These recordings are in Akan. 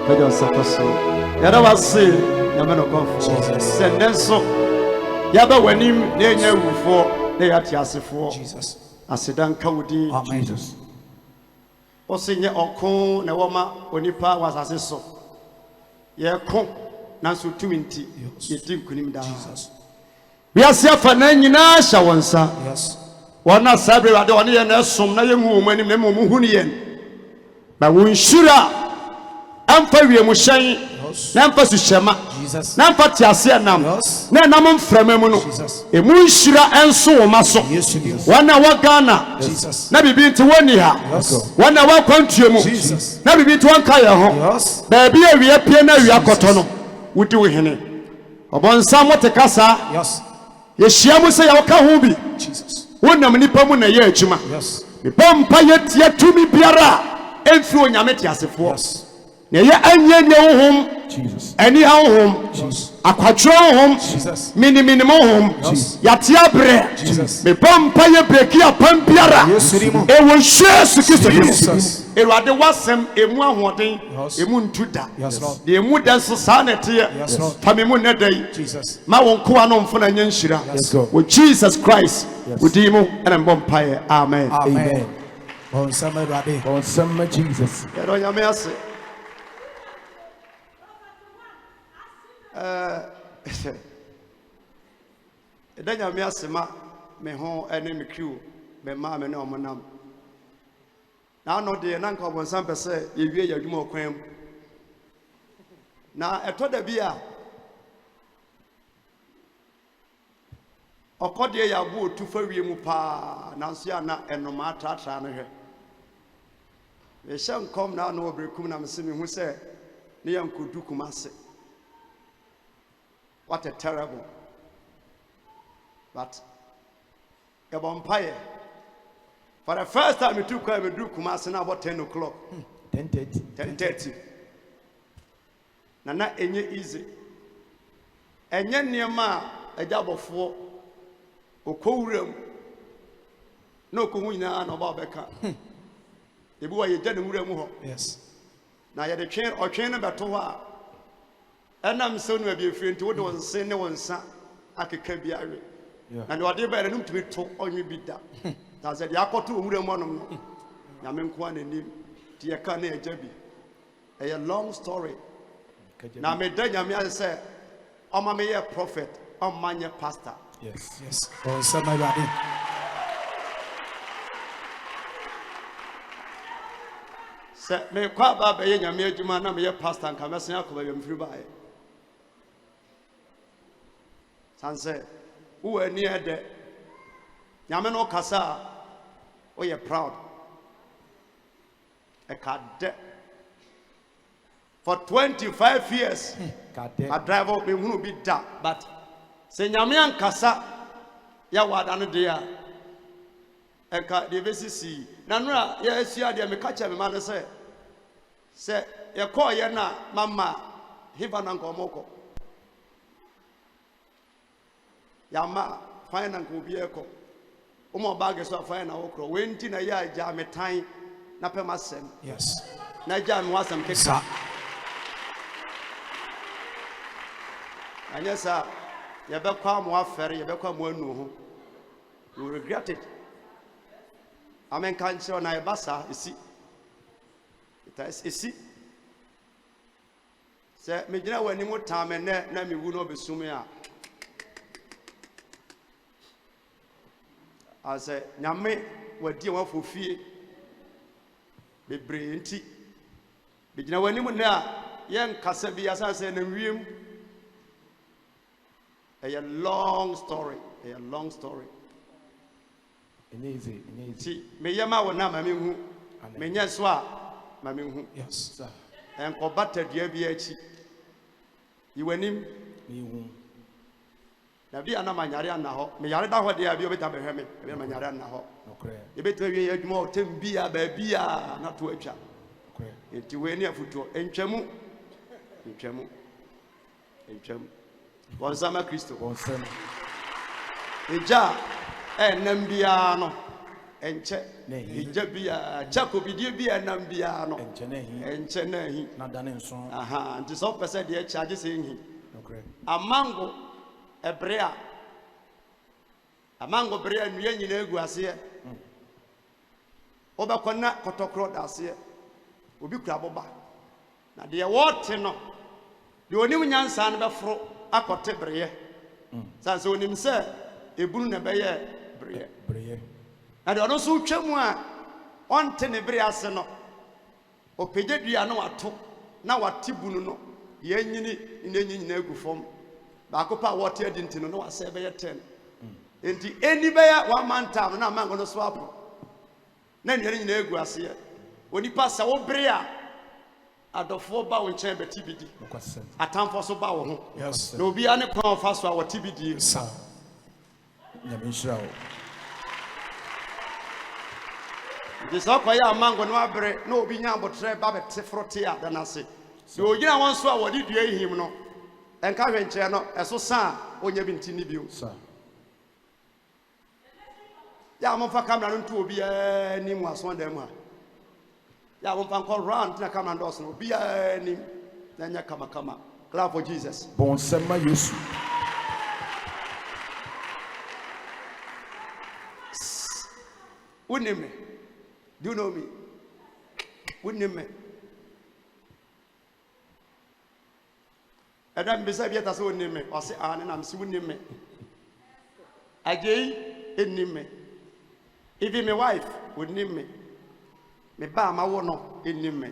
Pedosapaso. Yarawasi, Yamano Conf, send them so. Yaba when him, they knew for they are Tiasifo. Jesus. Asidan Kaudi, Jesus. O senior Oko, Nawama, Onipa was as so. Ye con, Nansu 20, ye think him down. We are here for Nana Shawansa. Yes. One not Sabri, I don't know some young woman in the Muhunian. But when Shura. Amfa wiemu hyen na amfa suhyema na amfa tiase nam na nam mframa mu no emu nhyira enso wo maso wana wa Ghana na bibi nti woni ha wana wa kwantuo mu na bibi nti wanka ye ho ba bi awie pie na awie akoto no wudi wo hene obonsa motekasa ye hia mu se ya woka ho bi wonam nipa mu na ye adwuma nipa mpa ye tie tumi biara emfi onyame tiasefo ne ya anye ne honhom ani honhom akwadro honhom minimum honhom yate abre me pompa ye breki apam biara e wo Yesu Kristo Erade wasem emu ahoden emu ntuda de emu da so sa na te famemu ne dai ma won ko ano mfo na nya nhyira with Jesus Christ udi mu na mbompa ye amen On summer Jesus. Ero nyame ase edanya me asema me ho ene me kriu me ma me ne omonam na no de na nka obonsan pese ye wie yadwuma okwan na etoda bia okode ya bo otufa wie mu pa na nso ya na enoma atratra no hwe we shan kom na no obrekum na mse me hu se ne yankodu kumase. What a terrible. But a vampire. For the first time we took time to do Kumasi now about 10 o'clock. 10:30. 10:30. Nana enye easy. Enye niema a job of 4. Okowurem. No kunyina na ba beka. Ebi wa ye jane wurem ho. Yes. Na ye de twen o twen no beto ho a enam so no abi efiri wo de won sen ne won sa akeka bi awe na de wade ba num tumi to onwe bi da ta se de akoto omure mo nom no na me nko ananim ti ye ka na eja bi a long story na me da nyame ase se o ma me ye prophet o ma nye pastor. Yes on summer body se me kwa ba be ye nyame adwuma na me ye pastor nka me sen akoba be mfiri ba ye sanse who near the Yamano Kasa, oh, you're proud. A card for 25 years. I drive up me who be that, but say Yamian Kasa, Yawadan dear. A car, the VCC. Nanra, yes, you are the catcher, my mother say, you call Yana, Mama, Hivan Uncle Moko. Yama fine and could be echo. Umo baggage of fine okro. When Tina ya jam a time, Napemasem. Yes. Najam was some kissa. And yes, sir, you better come more ferry, you better come more no. You regret it. I mean, can't show Naibasa, you see. It is, you see. Say, me dinner when you more time and then me would not be sumia. I say, Nyame, what do you want for fear? Be brilliant. But you know, when you were there, young Casabi, as I said, in the room, a long story, a long story. Easy. See, me yama will not, Mammy, who may yes, Mammy, who, yes, sir. And combated the ABH. You went in. Na bi ana manyare na ho me yare da ho de abi obeta behwe me be manyare na ho okre e beto wie adwuma otem bia ba bia na to atwa okre enti we ni afuto entwamu wonsama Kristo wonsama eja nam bia no enche ija bia Jacobidie bia nam bia no enche na hi na dane nso aha nti so pese de charge se hi okay amango ebrea amango brea nua nyina egu ase obekona kotokro da ase obi kura boba na de wote no de onim nyansa no beforo akote breye sanse onim se ebunu na beye breye na de ono so twam a onte ne breye ase no opegedua no wato na wate bunu no ye nyini nyina egu fom ba akopa wote adi ntino no wase beye 10 enti eni beye 1 man time na mango no swap na nyina egu ase onipa sa wo breye a adofo ba wo nchen beti bidi atamfo so ba wo ho yes na obi ane kwa ofa so a wo tibidi sa nyamenshira o disa kwa ya mango no abre na obi nya abotre ba bete frote a dana se de ogina won so a wo di dua him no enka hwenche no eso sa onya bi ntini bio sa ya mo fa camera no ntu obi ni mu aso dem ha ya mo fa nko round na camera ndos no obi ni na nya kama clap for Jesus bon sema Yesu unime do you know me unime adam bisa biata so unime o se ane na msi unime agei enime even my wife unime me ba ma wo no enime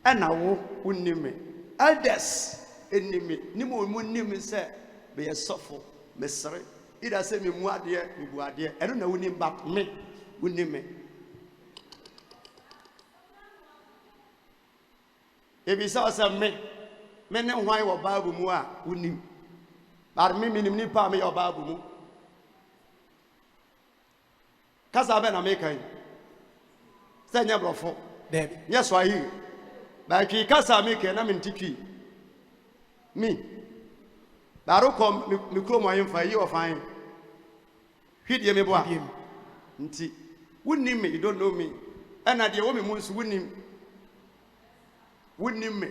ana wo unime elders enime ni mo mu nime se be yesofo mesre ida se me mu ade me bu ade eno na unim back me unime ebisa ose me ne hwan wo baabu mu a unim bar me minim ni pa me yo baabu mu kasa be na me kan se nya brofo Debbie yes why you ba ki kasa me kan na me ntitwi me baro kom mi kromo ayen fa yi ofan hwidie me bo a nti wunnim me you don't know me ana de wo me mu nso wunnim me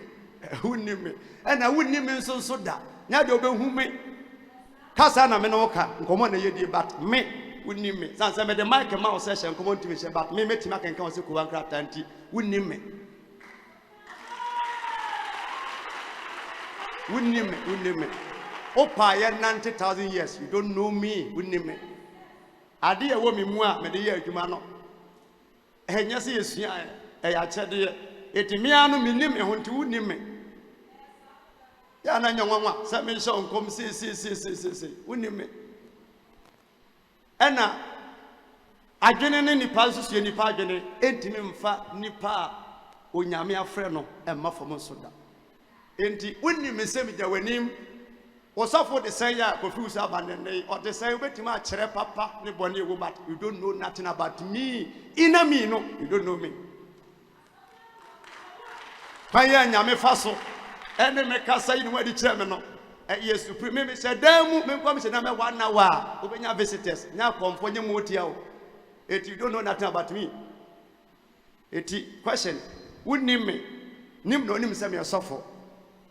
ana wunnim me nso da nya de obehu me kasa na me no ka nkomo na yedie but me wunnim me sanse me de mic ma o se hye nkomo ntimi hye but me metima kan kan o se ko wan krata nti wunnim me opa ye 90,000 years you don't know me wunnim me ade ye wo me mu a me de ye adwuma no ehnya se yesua ya chede etimi anu minim ehonti wunnim me ya na nyanwanwa se me hye nkom si wunnim me ena adwene ne nipa susue nipa adwene entimi mfa nipa onyame afre no emma fom so da enti wunnim me se me ja wanim Osafo de say ya kofi usa abanene or the say obetima akere papa ne bone ego but you don't know nothing about me ina me no you don't know me Paya nyame faso ene me kasa yi no adi kire me no yes supreme me say damu me kwam say na me 1 hour obenya visitors nya komfo nye motia o eti you don't know nothing about me eti question wunnim me nim no nim say me osafo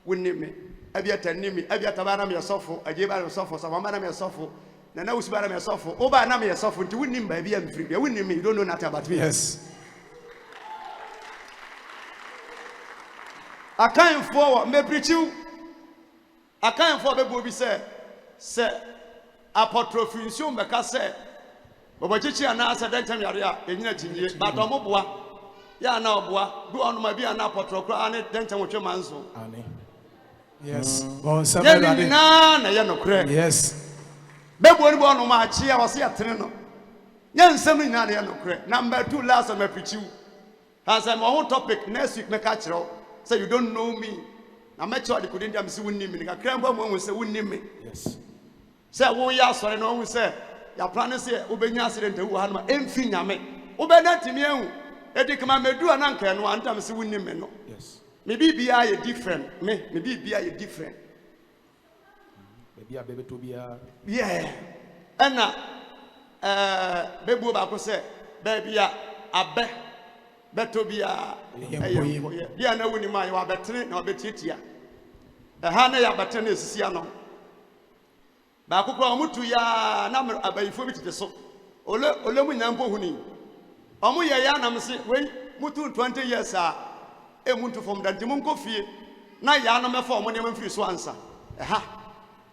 wunnim me abiata nimi abiata bana me sofo ajiba me sofo so mama na me sofo na usibana me sofo oba na me sofo nti wunnim ba bia mfiri bia wunnim me you don't know nothing about me yes I can't forward me preach you I can't forward be say apotrophinsion be ka say obochichi ana asa dan tam yare a enyina tinye but omoboa ya na oboa do onuma bia na apotrokro ane dan tam wotwe manso amen yes bon sema na ye no kure yes bebo ni bo no ma chi a wose atene no nya nsem ni na ye no kure number 2 last on my preach you has my whole topic next week make a chiro say you don't know me na me chọ de kudin am si wunni me ka kran ba mo say wunni me yes say wo ya sore no hu say ya plan say obenya accident wu ha no emfi nyame obena timi ehu edikama medu ananka no antam si wunni me no yes me bibia ye different me bibia ye different bibia bebe to bia yeah ana bebu ba ko say baby abe betobia dia na wuni ma ya betene na obetitia ha na ya betene esisi ano ba kokoro omutu ya na abayifo bitete so ole mu nyampo huni omu ye ya na mse we mutu 20 years a emuntu from danti mun kofie na ya na mefo omu ne mfiri so ansa ha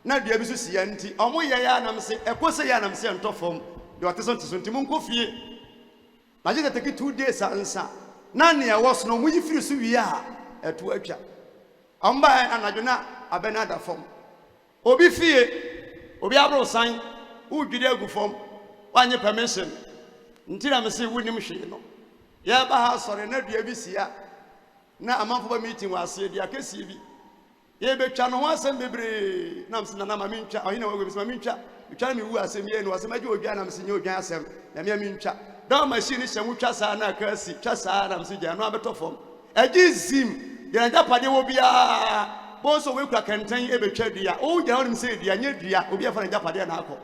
na dua bi so si ya nti omu ye ya na mse ekose ya na mse ntofom de wateso ntiso nti mun kofie na je take 2 days ansa na ne was no mu yifiri so wi a eto atwa amba anadwo na abena da fom obi fie obi abro san udwide agufom wanye permission ntira me se wunim hwe no ya ba ha sore na dua bi sia na amanfo ba meeting wase dia kesi bi ye betwa no asem bebre na mse na ma mentwa ohina wa gobi se ma mentwa twa me wu asem ye no asem age odwa na mse nye odwa asem na me mentwa da machine hye mutwa saa na kasi twa saa na mse gya no abetofom agi zim ye nja pade wo bia bonso we kura kenten e betwa dua o gya honim se dua nye dua obi afa nja pade na akọ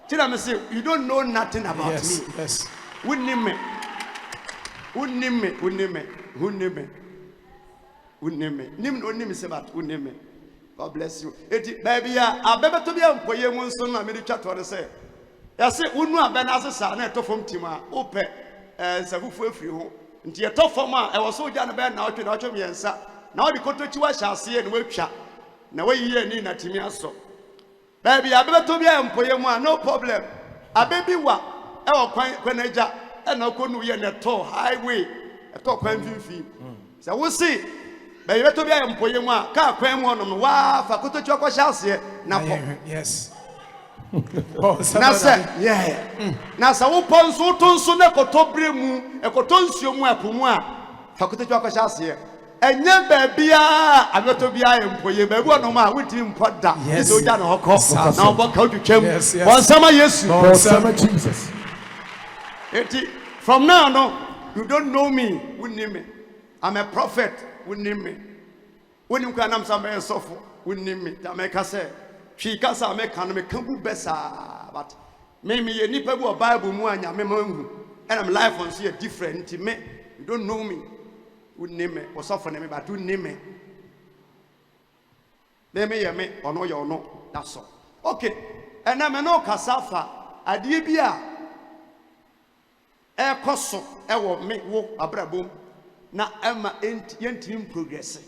tira me say you don't know nothing about me. Yes. Unime. Nim no nim se bat unime. God bless you. Eti baby ya abebe to bia mpoye mu nso na me di twa to say. Ya say unu abena asesa na etofom tima ope safufu afiri ho. Nti etofom a e wo so gya no be na otwe na otwe miensa. Na odi kotochi wa hyase na watwa. Na wayiye ni na timi aso. Baby abebe to bia mpoye mu a no problem. Abebi wa e wo kwan eja e na konu ye na to highway e to kwan finfin. Se wo see baby to bia mpoye mu a ka kwan mu onom wa fa kotochi akọ hyase na po. Yes. Na se yeah. Na sa wo ponso tonso na kotobre mu e kotonsuo mu apomu a fa kotochi akọ hyase. Enye babia abeto bia empoye babu onom a wutiri mpoda so ja na hokọ na oboka odwetwam bonsama Yesu bonsama Jesus. From now no you don't know me wunni me. I'm a prophet wunni me. Wonim kwa nam sa me sofo wunni me. Ta me ka se twi ka sa me kan me kan bu besa but me ye nipa bu Bible mu anya me manhu and I'm life on see different me you don't know me. Unime or suffer me, but unime. They may me or no, you know, that's all. Okay, and I'm no casafa, a dibia. Air cosso, I will make walk a brabum. Now, Emma ain't yen progressing.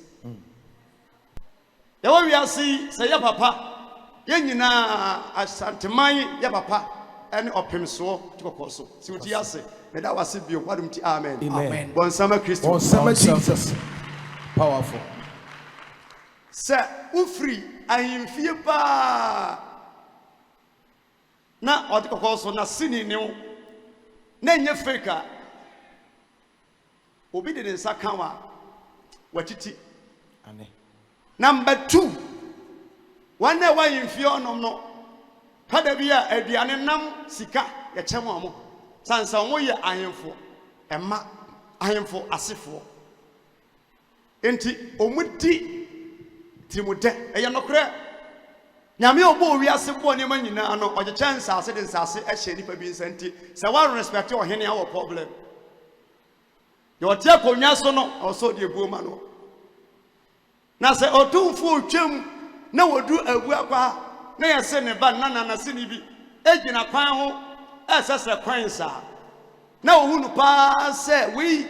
The way we are see, say, ya papa, yenina, as Santamai, ya papa, and up him so to a cosso. See what you say. May that was it be what amen. Amen. One summer Christian. One summer Jesus. Powerful. Sir, ufri ahimfie pa. Na odiko koso na sini ne na nye fake. Obi de nsa kanwa watiti. Ane. Number 2. One na wahimfie onom no. Kada bia aduane nam sika ya chemo amo. Sansa omo ye ahemfo ema ahemfo asefo enti omudi timude eye nokre nyame obo wi asefo ne manyina no oje chance ase de nsase ehye nipa bi nsanti se wa respect ohene a wo problem yo tie konwa so no oso de buoma no na se otumfo twam na wodu agu akwa na yese ne ba na se ni bi ejina kwan ho esese kwansa na ohunu pa se wi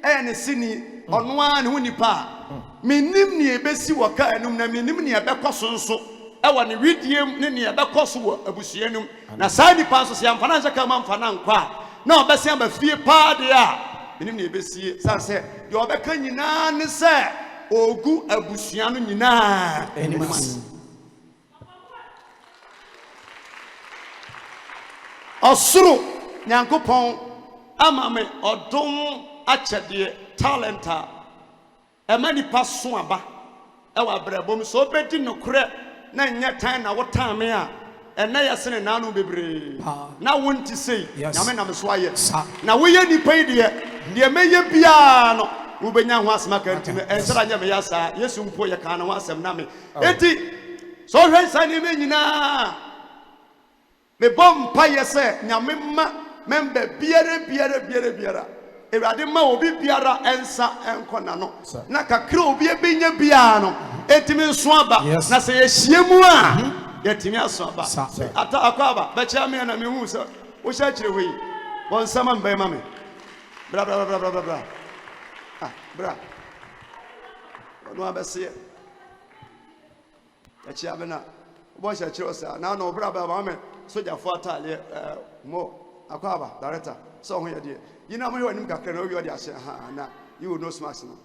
ene sini ono an hu nipa minim ne ebesi waka enum na minim ne ebekoso nso e wo ne widiem ne ebekoso wo abusuanum na sa nipa so se amfana nse ka amfana nkwa na obese amafie pa de a minim ne ebesi sanse de obeka nyina ne se ogu abusuanu nyina enim Osuru nyankopon amame odom achede talenta emani paso aba e wa brabom so obedi nokre na nya tan na wotame a ena yesene na no bebre na wonti sei nyame na meso aye na woye nipa de meye bia no wobenya ho asema ka ntime ensera nya me yasa Yesu mpo ye kan na ho asem na me enti so hwensa ni me nyina me bom pa yese nyame ma member biara Ewurade ma obi biara ensa enkona no na kakra obi ebenya bia no etimi nso aba na se yehie mu a yetimi aso aba ata akwaba be kya me na me hu so wo hya kire hoyi won sama mbai ma me bra ah bra no abese ya be na bo hya kire osa na no bra ba me soja fo atale mo akwaba director so ho ye de you know, I'm going to say, you will know smarts. No,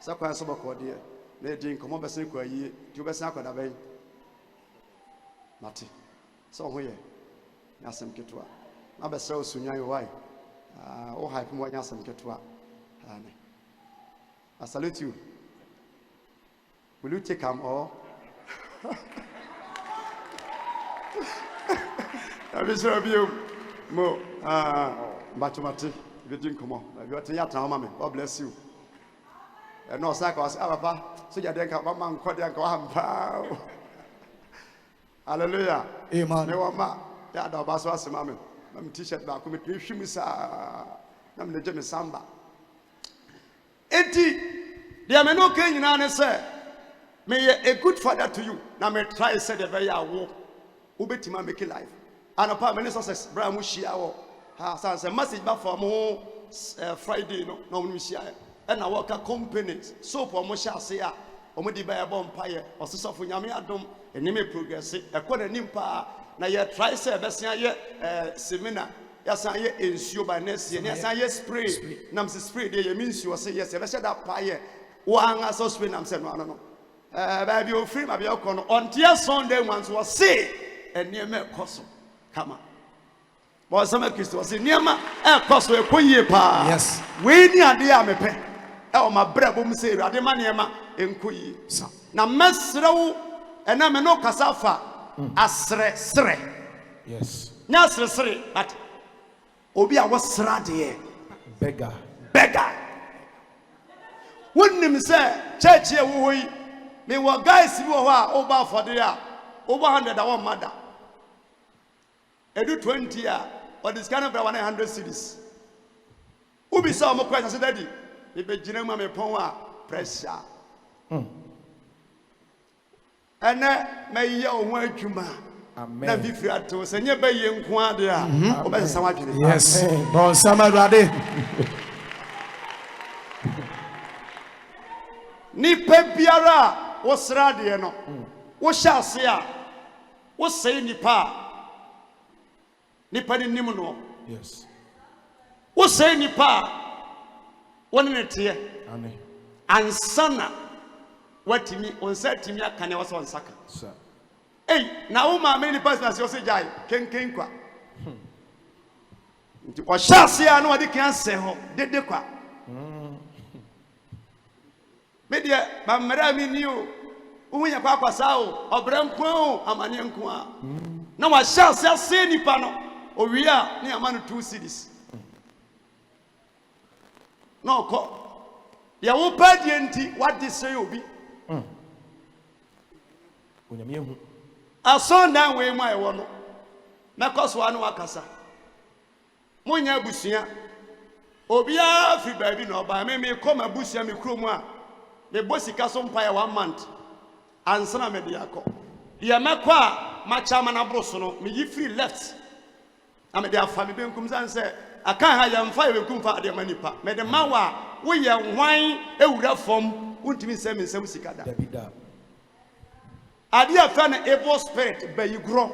Sakwa Sabako, dear. They drink come over Sequa, you best not have a Mati. So, here, Yassam Ketua. I best so soon, you why. Oh, hype more Yassam Ketua. I salute you. Will you take them all? I will serve you. Mo, Batumati, if you drink, come on. You are Tiata, mammy. God bless you. And no sackers, Papa, so you didn't come on, Kodia, go Hallelujah. Amen. No, ma, that was mammy. I'm t-shirt back, come with me, I'm the Jimmy Samba. 80, there are no king in an say. May a good father to you. Now, may try to say the very hour. Ubetima make a life. And upon many success, Bramushia, has a message back for more Friday, no, Mushia, and I work a company, so for Mosha say, or maybe by a bonfire, or so for Yamiadom, and name progress, a quarter nimpa. Now, you try to say, Bessia, seminar, yes, I ensure by next year, yes, I spray, Nam's spray, they means you say, yes, I said that pie, one as a spin, I'm saying, no, no. Baby, you're free, my young on dear Sunday once was say, and near me, Cosso. Come on. But some Christo was in Yama, and cost a quay pa. Yes. We near the Amepe. Oh, my brabum say, Rademaniama, and Kui. Now, Mesro, and I'm no Casafa, Asre. Yes. Nasre, but Obia was Sradi. Beggar. Wouldn't him say, Church here, we may were guys who are over for the year, over 100 our mother. I do 20 years, or this kind of 100 cities. Ubi saw more questions, said, Daddy, if a gentleman may power pressure. And that may your word to ma. Amen. If you had to say, you bay in Quadia, or somebody. Yes, bon, somebody. Ni Pepiara was radiano. What shall say? What say Nipa? Nipa ni nimuno. Yes. What say Nipa? One in a tear. And sana. What to me on said to me, can I was on saka. Hey, now my many persons you say, Jai, Ken qua. Or shall say, I know what they can say, did they qua? Media, my madame knew. When your papa saw, or Brampo, a manianqua. Now I shall say any panel. Or we are near man 2 cities. No, call. Ya obedient, what they say will be. I saw that way my one. Makos one wakasa. Monya Busia. Obia, free baby, no, but I may come a Busia, me cruma. The bossy castle pie 1 month. And son of Mediaco. Yamakwa, my chairman Abrosono, me free left. I mean, their family comes and say, I can't have fire will come for the manipa. Made the mawa, we are wine, a wood of form, wouldn't mean some musicada. I dear found an evil spirit, but you grow.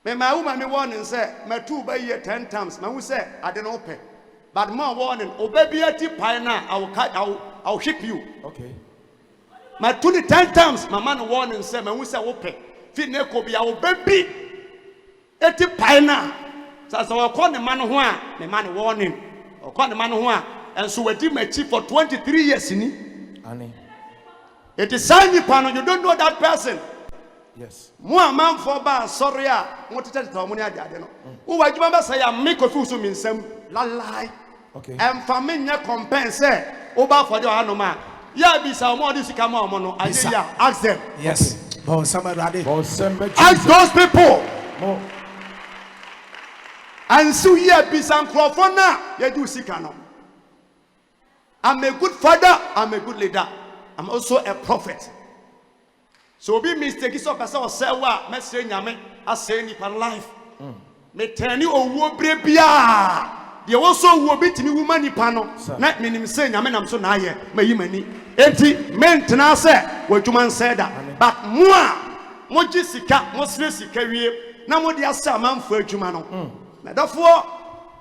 May my woman warning say, my 2 by year 10 times, my who say, I don't open. But more warning, oh baby, I'll ship you. Okay. My 10 times, my man warning say, my who say, open. Fit neko be our baby. Eti paina. Sasa wakon the man who the man warning. Wakon the man who and so we did my chief for 23 years in it. It is signing panel, you don't know that person. Yes. More man for bar, sorry, what to tell the money I did. Who I remember say I make a fool to me some lie. Okay. And for me, you compense over for your anoma. Yeah, be some more this come on, mono. I say, ask them. Yes. Bon, somebody. Ask those people. And so here be some crofona, you do sikano. I'm a good father, I'm a good leader. I'm also a prophet. So be mistake so person or say wa me say nyame asay nipa life. Me turn you owo brebia. They also wo bitimi woman nipa no. Na menim say nyame nam so na aye mayi mani. Enti mentena say wadwuma say that. But mo gi sika, mo sire sika wie na mo de asa amanfo adwuma no. Na therefore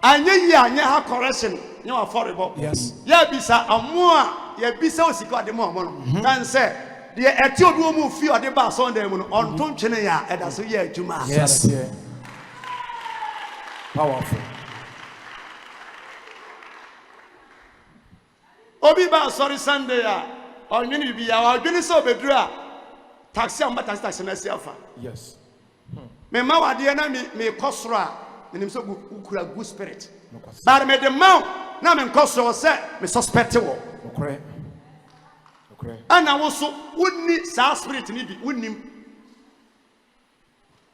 anye yi anye ha correction you are affordable. Yes. Yeah, bisa amoa ya bisa osika de mo no. Kan say the etiodu mu fi ode ba Sunday mu no on ton twene ya eda so ya adwuma. Yes. Powerful. Obi ba sorry Sunday ya onwini bi ya odwini so bedru a taxi am taxi na si afa. Yes. Me ma wade na me kosoro a menim so ukura good spirit. But me the mouth na me kosoro say me suspect wo. Okay. Ana wo so wonni sa spirit ni bi wonnim.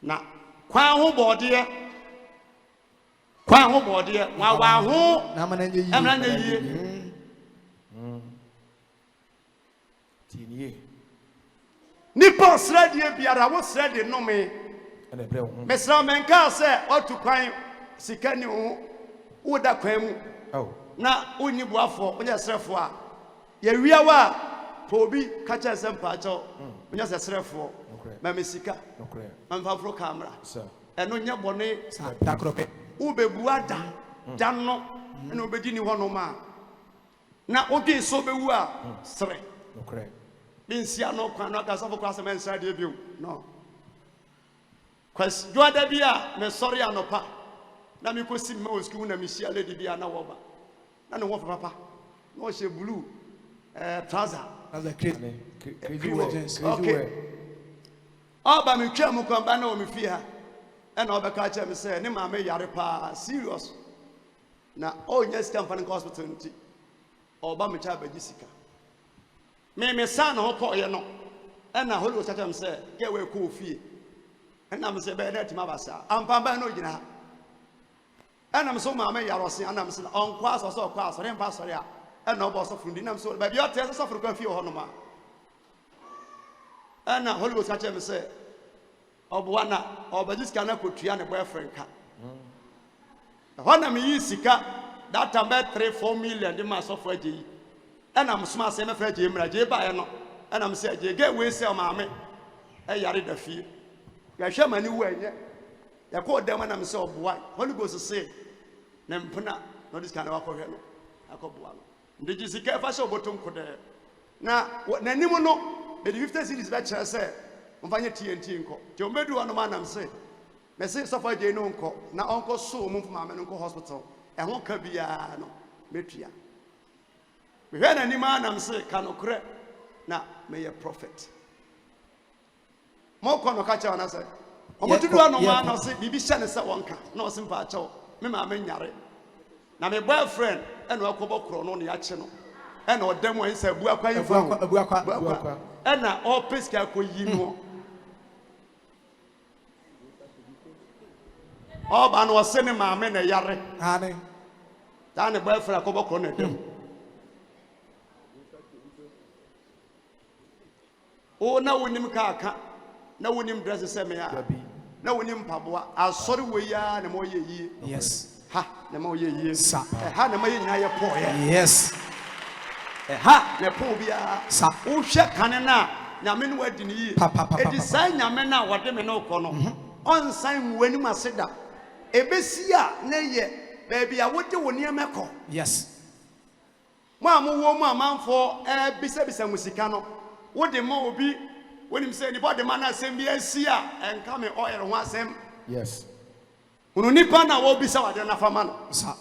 Na kwan ho bode wa ho na mananye yi. Amranye yi. Nipa sradie biara wo sradie no me ene bre wo mesra menka se otu kwan sika ni ho wo da kwan mu na onni buafo onye srefo a ye wiawa po bi ka cha sempa acho onye srefo ma mesika ma fafro camera eno nya bone da krope wo bebu ada dan no eno obedi ni ho no ma na oge so bewu a sre Binsia no kwan no kasa for kwasa men side e biu no kwes joada bia me sorry anopa na me kosi me school na me sia lady bia na wo ba na no wo papa no she blue trouser as a crazy okay aba me twa mu kwan ba na o me fie ha e na obeka cha me say ne ma me yare pa serious na o nya sika mfa no hospital nti oba me cha bagisika me san ho ko ye no na Holy Ghost tell me say get we ko fie na me say be na tima basa ampa ba na ogina na me so ma me yarose na me say on kwa so kwa so re mpa so re a na obo so fundi na me so ba bi o te so furu kwa fie ho no ma na Holy Ghost tell me say obo na obajiska na kotua ne boyfriend ka ho na me yi sika that time 3-4 million de ma so for ajeyi and I'm smart, I'm afraid you by no, and I'm saying, you get way, sell mammy. I yarded the fee. You show my new way, yeah. You call them when I'm so white. Holy Ghost to say, Nempuna, not this kind of alcohol. I call one. Did you see if show bottom could now, what anyone know? The 50 cities lecture I said, on Vanya TNT and co. Joe Medu on the man I'm saying. They say, suffer Jane uncle, now uncle so move from my uncle hospital, and won't come be a no, Metria. We heard any man and say, Kanokre, now may a prophet. More can catch on us. What to do no man or say, Bibi Shan is a wonka, no simple chow, Mima Menyare. Now my boyfriend and Wakobo Chrono Yachino, and or demo is a Buaka, and now all Pisca could you. All man was sending my men a yare, honey. Down the boyfriend Kobo Chrono. Oh, na wonim kaka na wonim dress se me ya na wonim paboa asori we ya na mo ye yi yes ha na mo ye yi sa ha na mo ye nyina ye po ye yes ha na po bia sa wo hwe kane na nyame no wadi ni yi e design nyame na wode me na ukọ no on sign wanim aseda ebesi a na ye ba bia wode woni emekọ yes mo amwo mo amanfo bisa musika no what the more will be when him say the body man asem bi asia and come oil ho asem yes unu nipa na wo bi sa wade na fama no sa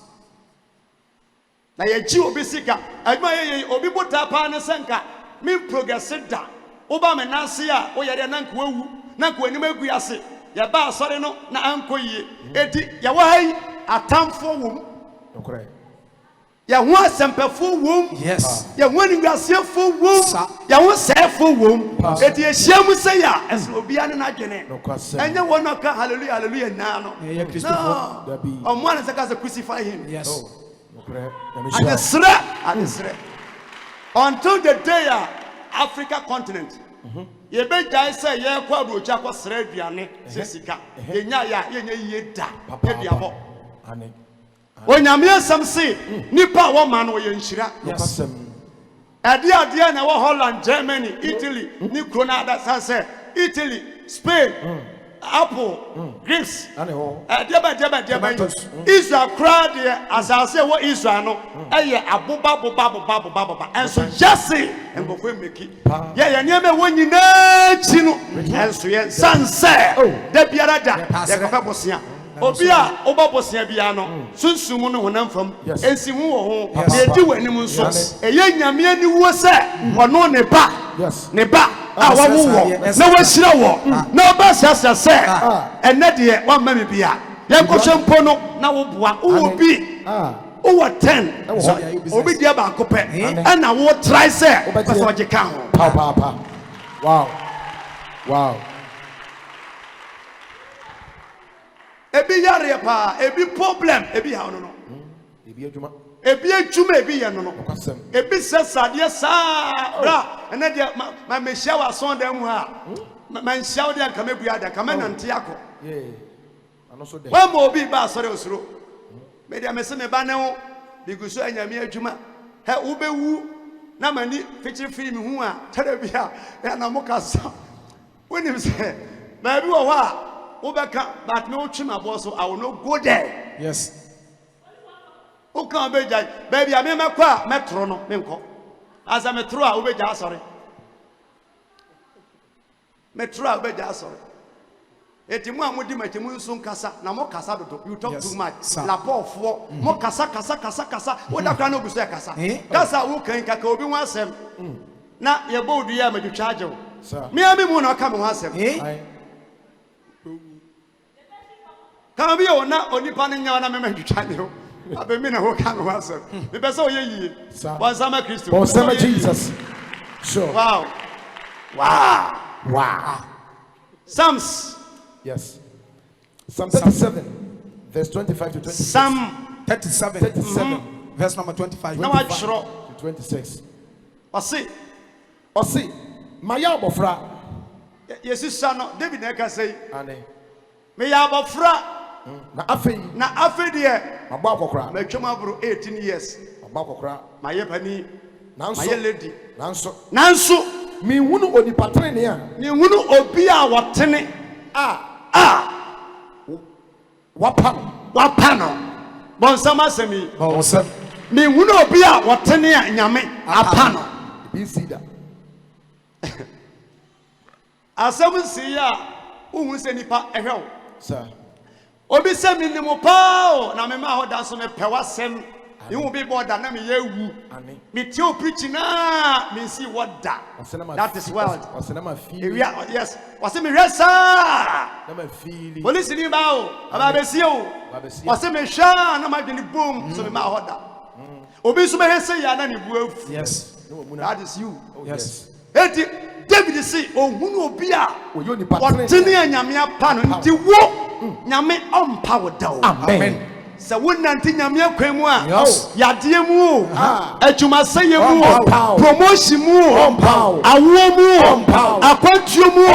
na ye ji obi sika aduma ye obi bota pa ne senka me progress da oba me nase a wo ye de na nko awu na nko anim agu ase ye ba asore no na anko yie edi ye wo hai atamfo wo okrai ya ho asempefo wom Yes. ya ho ninguasefo wom ya ho sefo wom eti ehia mu se ya eso obia ne na dwene enye won ka hallelujah hallelujah na no omo an se ka se crucify him. Yes. Anesre until the day Africa continent ye be jai say ye kwa brocha kwa sra aduane se sika ye nya ya ye nya ye da ye bia ho onyame asam se nipa wo ma no ye nhira ade na wo Holland, Germany, Italy ni krona da say Italy, Spain, Apple, Greece, Israel crowd as I say what Israel no abuba and so Jesse and go for make it yeah near me when you know chino and so yeah sunset de biara da ya ka bosia obia obabosia bia no sunsumu no honam fam ensimu wo ho na edi wanim nso eye nyame ani wo se ono ne ba awawo wo na washira wo na oba sasa se ene de wa mami bia ye kohwe mpo no na wo boa wo bi wo 10 obi dia ba akopɛ na wo try se pese oje kan ho pa wow ebi yare pa ebi problem ebi ha no ebi adwuma ebi ye no ebi sesade sa bra ene de ma mehia wa son dem mu ha ma nhia wo de anka mebua da ka menante akọ ano so de wa mo obi ba sore osuro me de me se me ba ne ho biguso anyame adwuma he wo bewu na mani fichiri firi mi hu a tere bia na mo kasa wonim se ba bi wo ha Obeka, but no chima boss, I will not go there. Yes. Who can't be judged? Baby, I mean, my car, metro, no, Minko. As I'm a true, I'll be just sorry. Metro, I'll be just sorry. Etimu with him at Timun Casa, Namo Casa, you talk too much. La poor for more Casa. What the crown of Casa? Casa, who can Kakobi once him. Now, your boat, you have a charger. Me, I mean, not come once him. Come be on now, only panning your name to channel. I've been in a whole kind of answer. The best of ye, one summer Christian, one summer Jesus. Sure. Wow. Psalms. Yes. Psalm 37, verse 25 to 26. Psalm 37, verse number 25 to 26. Osi, Maya Bofra. Yes, son, David Necker say, me ya Bofra. Na afi de mabwa kokra me twema bro 18 years mabwa kokra maye pani nanso maye lady nanso mi hunu onipatene ne a ni hunu obi a wotene wapano bonsama semi bonsam mi hunu obi a wotene a nyame apano bi sida asem si ya uhun se nipa ehwe sir obi se minimo pao na me ma ho da so me pewasem you be border na me yewu me tell preaching na me see what that is world yes was me resa na me feel police ni ba o aba be see o was me sha na ma dwene boom so me ma ho da obi so me hese ya na ne bu afu yes that is you yes eti David say ohunu obi a oyoni patene wotene anyame apa no nti wo nyame ompa wo da o amen se wonanti nyame akwan mu a yade mu adwuma seye mu promotion mu awo mu akwantuo mu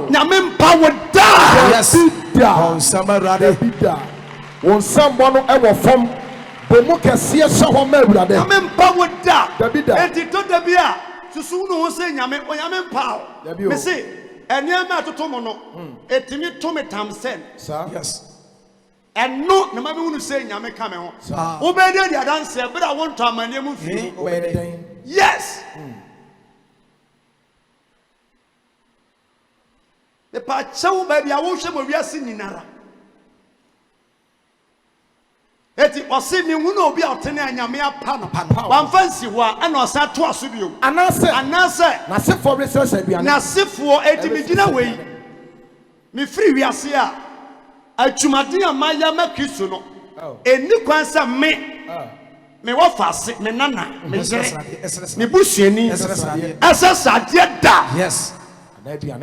nyame mpa wo da yes on samarade won sambo no e wo fom bomu kese so ho ma awurade nyame mpa wo da enti to da bia susu no ho se nyame onyame mpa me se eniama totomo no etimi to me tamsen yes and no na mabe wonu se nyame ka me ho obede dia dance e bra won to amane mu fi yes the pa chew ba bia wo hwe mo wiase nyinara eti osi mi hunu obi a otene anyame apa no wan fancy ho a na osa to aso bio anase na se for research aduane na se for eti mi gina wei mi free wiase a atwumade amaya ma Kristo no eni kwansa me me wafase me nana me yere me busuani asasade da yes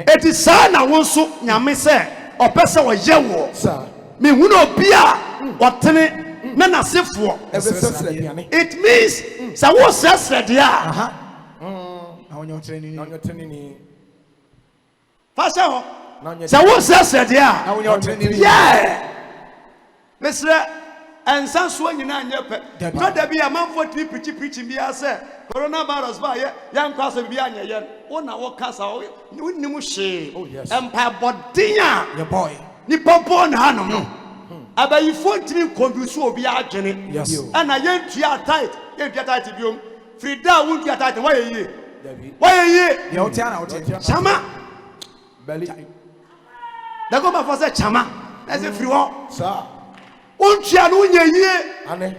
eti sa na wo nso nyame se opese wo ye wo me hu na obi a wotene na nasefo it means sa wo sesrede a fashion ho sa wo sesrede a yeah mesre ensan so nyina nyepe no da bi amanfo tri preaching bia se coronavirus ba ye yankwa so bia anyeye wo na wo kasa wo nim hye empa bodin your boy ni popo na hanom no abayi fontini confuse obi adwene ana yentua tight biom frida wontua tight why ye ye otia na otia chama beli da go ma for say chama na say free wo sir ontua no nya yie ane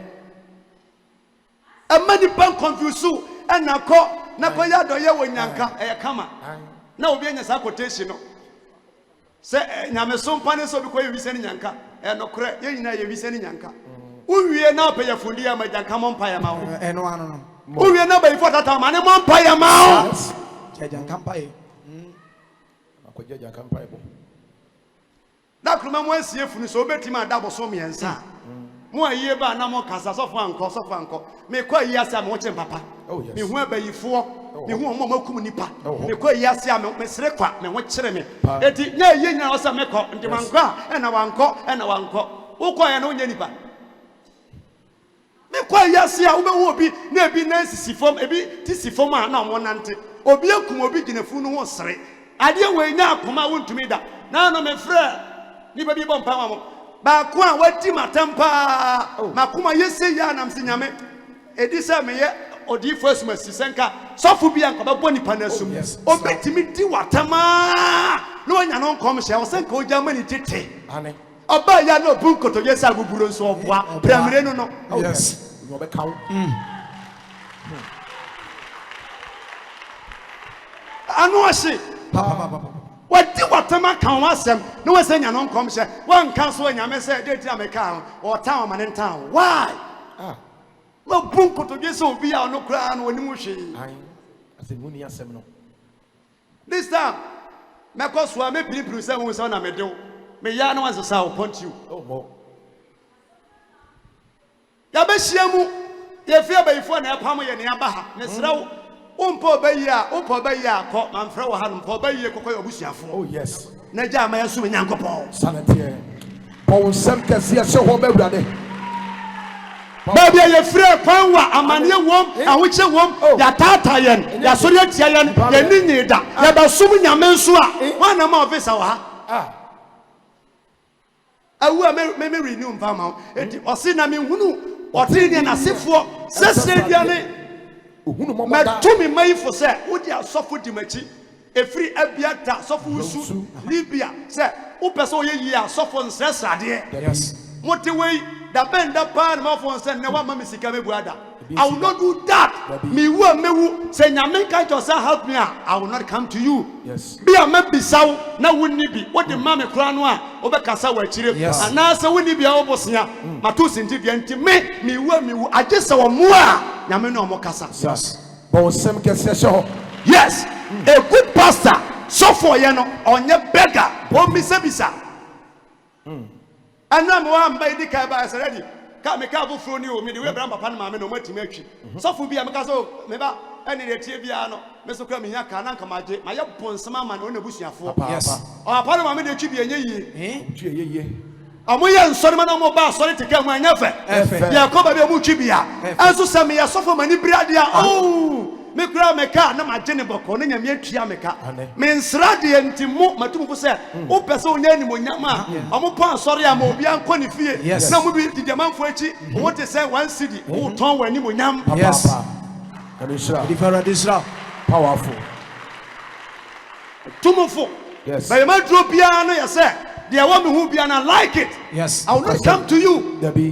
amani ban confuse ana ko na ko ya do ye wonyanka e kama na obi anya sa quotation no se nyame so mpane so bi ko ye wisani nyanka no kre ye nyina ye wisani nyanka uwie na opeya fundi ya majanka mompa ya mawo no ano no uwie na bayi fotata ma ne mompa ya mawo janka mpa ye akoje janka mpa ye bo da kruma mo asie funu so obetima da boso miensa mo aye ba na mo kasa sofo anko me kwa yi asa mo che papa me hu abayifo me hu mo makum nipa me kwa yi asa me sere kwa me ho kire me eti nya ye nya osa me ko ndi manko na wanko ukọ ya na onye nipa me kwa yi asa wo be hu obi na ebi na sisifom ebi tisifom a na mo nante obi akum obi ginefu no ho sere ade we nya akoma wontumi da na no me frɛ ni baby bon pa mo ba ko a wadi matampa makoma yese ya nam sinyame edi se me ye odi first mercy senka sofu bia nko ba boni panasum obetimi di watama no anya no nkom hye o senka o jamani tete ane oba ya no bunkoto yesa aguburo nso oboa pramire no yes no be kawo anu ase papa wadi watama kan wasem no we senya no nkom hye wan kan so nyame se deti ameka o town man in town why no bunko to gese obi a no kra no onim hwe ase muni asem no this time me ko so me piripiru se won se na me dew me ya no wan se sa point you mo ya be hyiamu ye fie bayifo na epam ye ne aba ha ne srew umpo bayi a ko manfra wo ha no umpo bayi kokoy obusuafo oh yes na ja ma yaso nyankopon sanete pon sem kase ye ho bewurade baby ye free kwan wa amane wom ahoche wom ya tata yen ya sori atia yen ya ninyi da ya basum nyame nso a wana ma officer wa ha awu me renew mfa ma enti osi na me hunu otini na sefo sesre diane ohunu mo ma tumi mai fo se wodi asofo di machi efri abiata sofo usu libya se wo pese wo ye yi asofo nsresade yes motewei da benda pan ma fo nse ne wa ma misika me buada I will not do that me wu mewu se nyame kan to say help me I will not come to you yes be a me bisaw na wonni bi wo de ma me kra no a wo be kasa wa chire ana se wonni bi a wo bosia mato sinti bi enti me wu agese wo mo a nyame no mo kasa yes but sem kese ho yes a good pastor so for ye no onye beggar o misabisa ana mo amba idi kai ba se ready ka me ka bo fro ni o me de we bra papa na ma me no matimi atwi so for bia me ka so me ba eni de tie bia no me so kra me nya ka na nka maje ma ye ponsama ma no na busuafo yes o papa na ma me de twi bia nye yie twi yeye amoye nsori ma na mo ba sori te ka mu anya fe ya ko ba bia mu twi bia anso se me ya so for mani brade a oh me kura me ka na ma gene boko na nyame atua me ka me nsrade ntimo matum ko se o pese onya ni monyama omo pon sori am obi anko ni fie na mo bi di manfo achi o te se 1 cedi o ton wani monyam papa different Israel powerful tumofo yes by ma dro bia no ye se de wa me hu bia na like it yes I will not come to you there be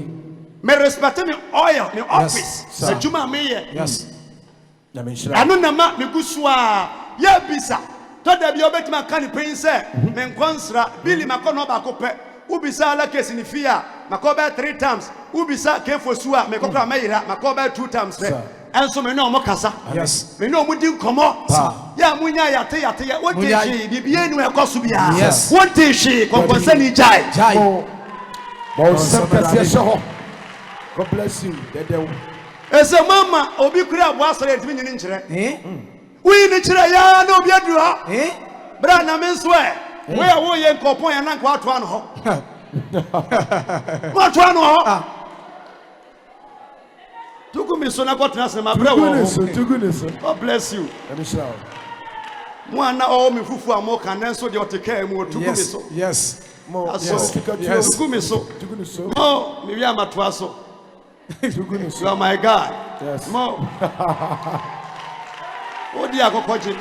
me respect me oil me office se juma me yes anu na ma me gusua ya bisa to da bi obetima kan pen se me nkonsra bili makono ba ko pe ubisa ala case ni fia makoba 3 times ubisa kefo suwa me kokra mayira makoba 2 times enso me no mo kasa Yes. me no mo di nkomo ya munya yate ya wote shi bibie nu ekoso bia wote shi konkonsa ni jai Bon sam kase shoho. God bless you. Dede. Ese mama obi kura abo asore ntimi nyini nkyere wi ni kyere ya na obi adu ha bra na me nso we a wo ye nkopon ya na nkwa ato ano ho ko ato ano ho tuku mi so na ko tena se ma bra wo God bless you mo ana o mi fufu amo kan nso de oteka mu tuku mi so Yes. tuku mi so mo mi wi amato aso you are my God. Yes. Mo. Odi akokoje.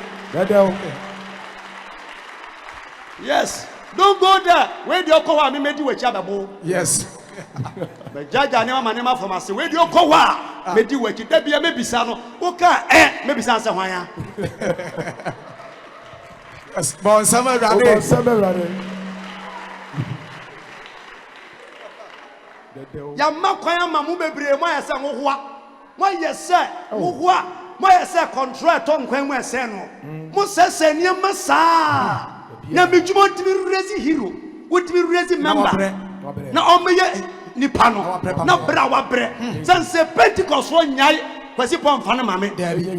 Yes. Don't go there. Where do you go? Me medi we chababo. Yes. But jaja ne ma nema from ase. Where do you go? Medi we chi. Da bia me bisa no. Wo ka me bisa se hwan ya. Yes. Bon sama rade. Ya makwan ma mu bebre mo ya se hohoa. Mo ye se hohoa. Mo ye se control to nkwan mu ese no. Mo se ne masa. Na bijumo timi rezi hero. Wotimi rezi member. Na o me ye nipa no. Na bra wa bre. Sanse Pentecost wo nyai kwasi pon fa na mame.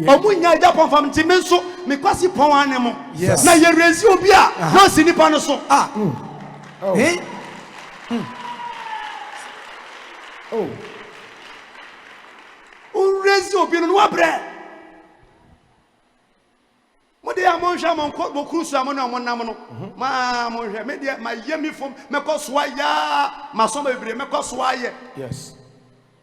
O mu nyai ja pon fa mti me nso me kwasi pon ane mo. Na ye rezi obi a no si nipa no so. Urezi obi no wa bre. Mo de amon hwa mon ko bo krusu amon na mon nam no. Ma mo hwe me de ma ye mi fom me ko so ya ma so ma bebre me ko so aye. Yes.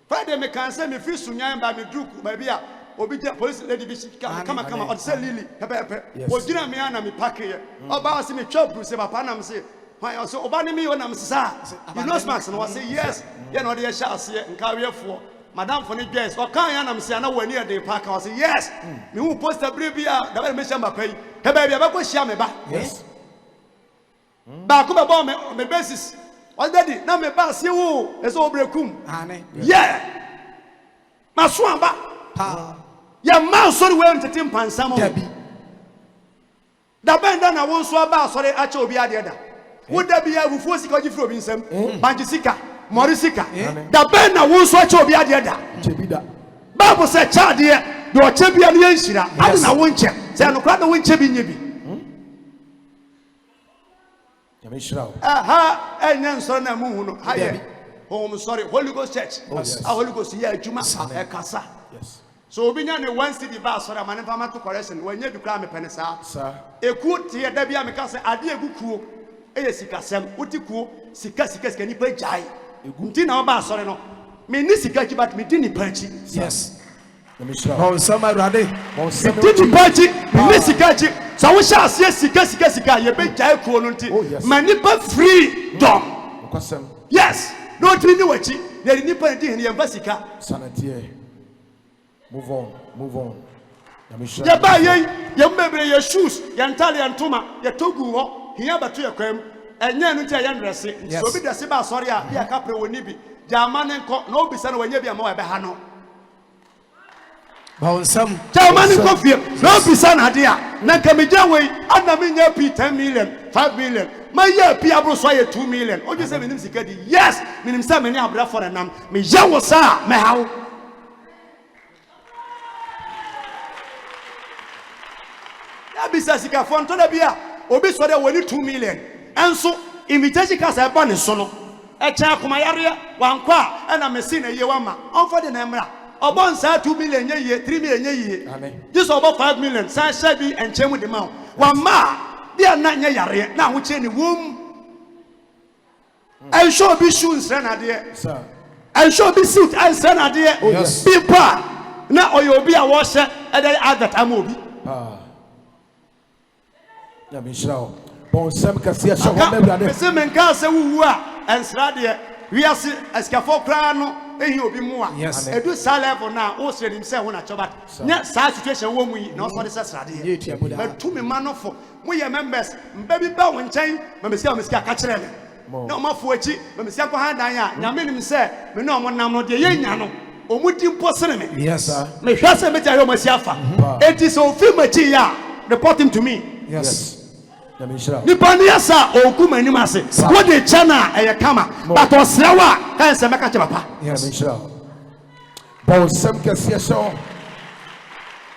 Friday me kan say me fi sunyan ba me duku ba bia obi je police lady bi kama o say lily pepe. O gina me ana me pack ye. Oba o say me twa bru say papa na me say why o say oba ni me yo na me sa. You know smart no say yes. Ye no de ye sha ase nka wefo. Madam for the guest, or can I am saying, I will near the park. I say, yes, me who post a brief here, the very mission by pay. Hey, baby, I'm going to share me back. Yes. Back about me basis. Already, now me pass you as over cum. Yeah. My swamba. Your mouse so well to Tim Pan Samo. The band I won't swab out, sorry, I shall be at the other. Would there be a who force you from in some Banjisika? Morisika. The band I won't swatch over the other. Bible said, child, dear, you are champion. I don't want check. Say, I'm not going to be. Aha, and then son of moon. Hi, home, sorry, Holy Ghost Church. Holy Ghost, yeah, Juma, Casa. Yes. So, being on the one city bus or a manufacturer to correction when you become a penisa. Sir, a good dear Debbie Amicasa, I dear good cool. A sika sem, Utiku, Sika can you play jai? Ntina ba sore no me ni sika ki bat me dini panchi. Yes. Bon sama rade. Dini panchi me sika ki so wo sha ase sika ye be jai ko no nti mani ba free dom. Yes. No tini ni wachi ye ni pan di ye ba sika. Sanadie. Move on. Ya ba ye mbebre ye shoes ye ntale ye ntoma ye togu ho hiya batu ye kwam. Enye no tia yan dresse so bi dresse ba sori a bia kapre woni bi jamane nko na obisa na wanya bia ma wa be ha no ba onsam jamane nko fie na obisa na de a na kamegya wei ana me nya pi 10 million 5 million ma ya pi abro so ye 2 million oje se menim sika di yes menim se me ni abra for nam me ya wo sa me hawo ya bisa sika fo nto da bia obi so de woni 2 million enso invitation ka say ba ne so no e cha akoma yare wankwa na mesi na ye wama onfo de na emra obon sa 2 million ye 3 million ye amen this about 5 million sa sha bi enchemu de ma wama dia na nya yare na ho che ni wom I show be shoes na de sir I show be suit and say na de people na oyobi a wo hye e dey advert amobi ya me shrawo bon sam kasia sha ho mebrade pese men ka se wuwu a ensra de wiase askafo kra no ehi obi mu a edu sa level na o sre nim se ho na choba nya sa situation wo mu yi na o so de se srade but to me manofo mo ye members mba bi ba won chen ma mesia ka kire me na o ma fo achi me sia ko han dan ya nyame nim se me no mo nam no de ye nya no o mu di mpo sene me Yes, sir. me hwa se me tare o ma sia fa enti so fi machi ya report him to me. Yes. Nipa ni asa o ku manim ase wo de chana e kama but o srewa kan se meka che papa. Yes. Bon sem kese so.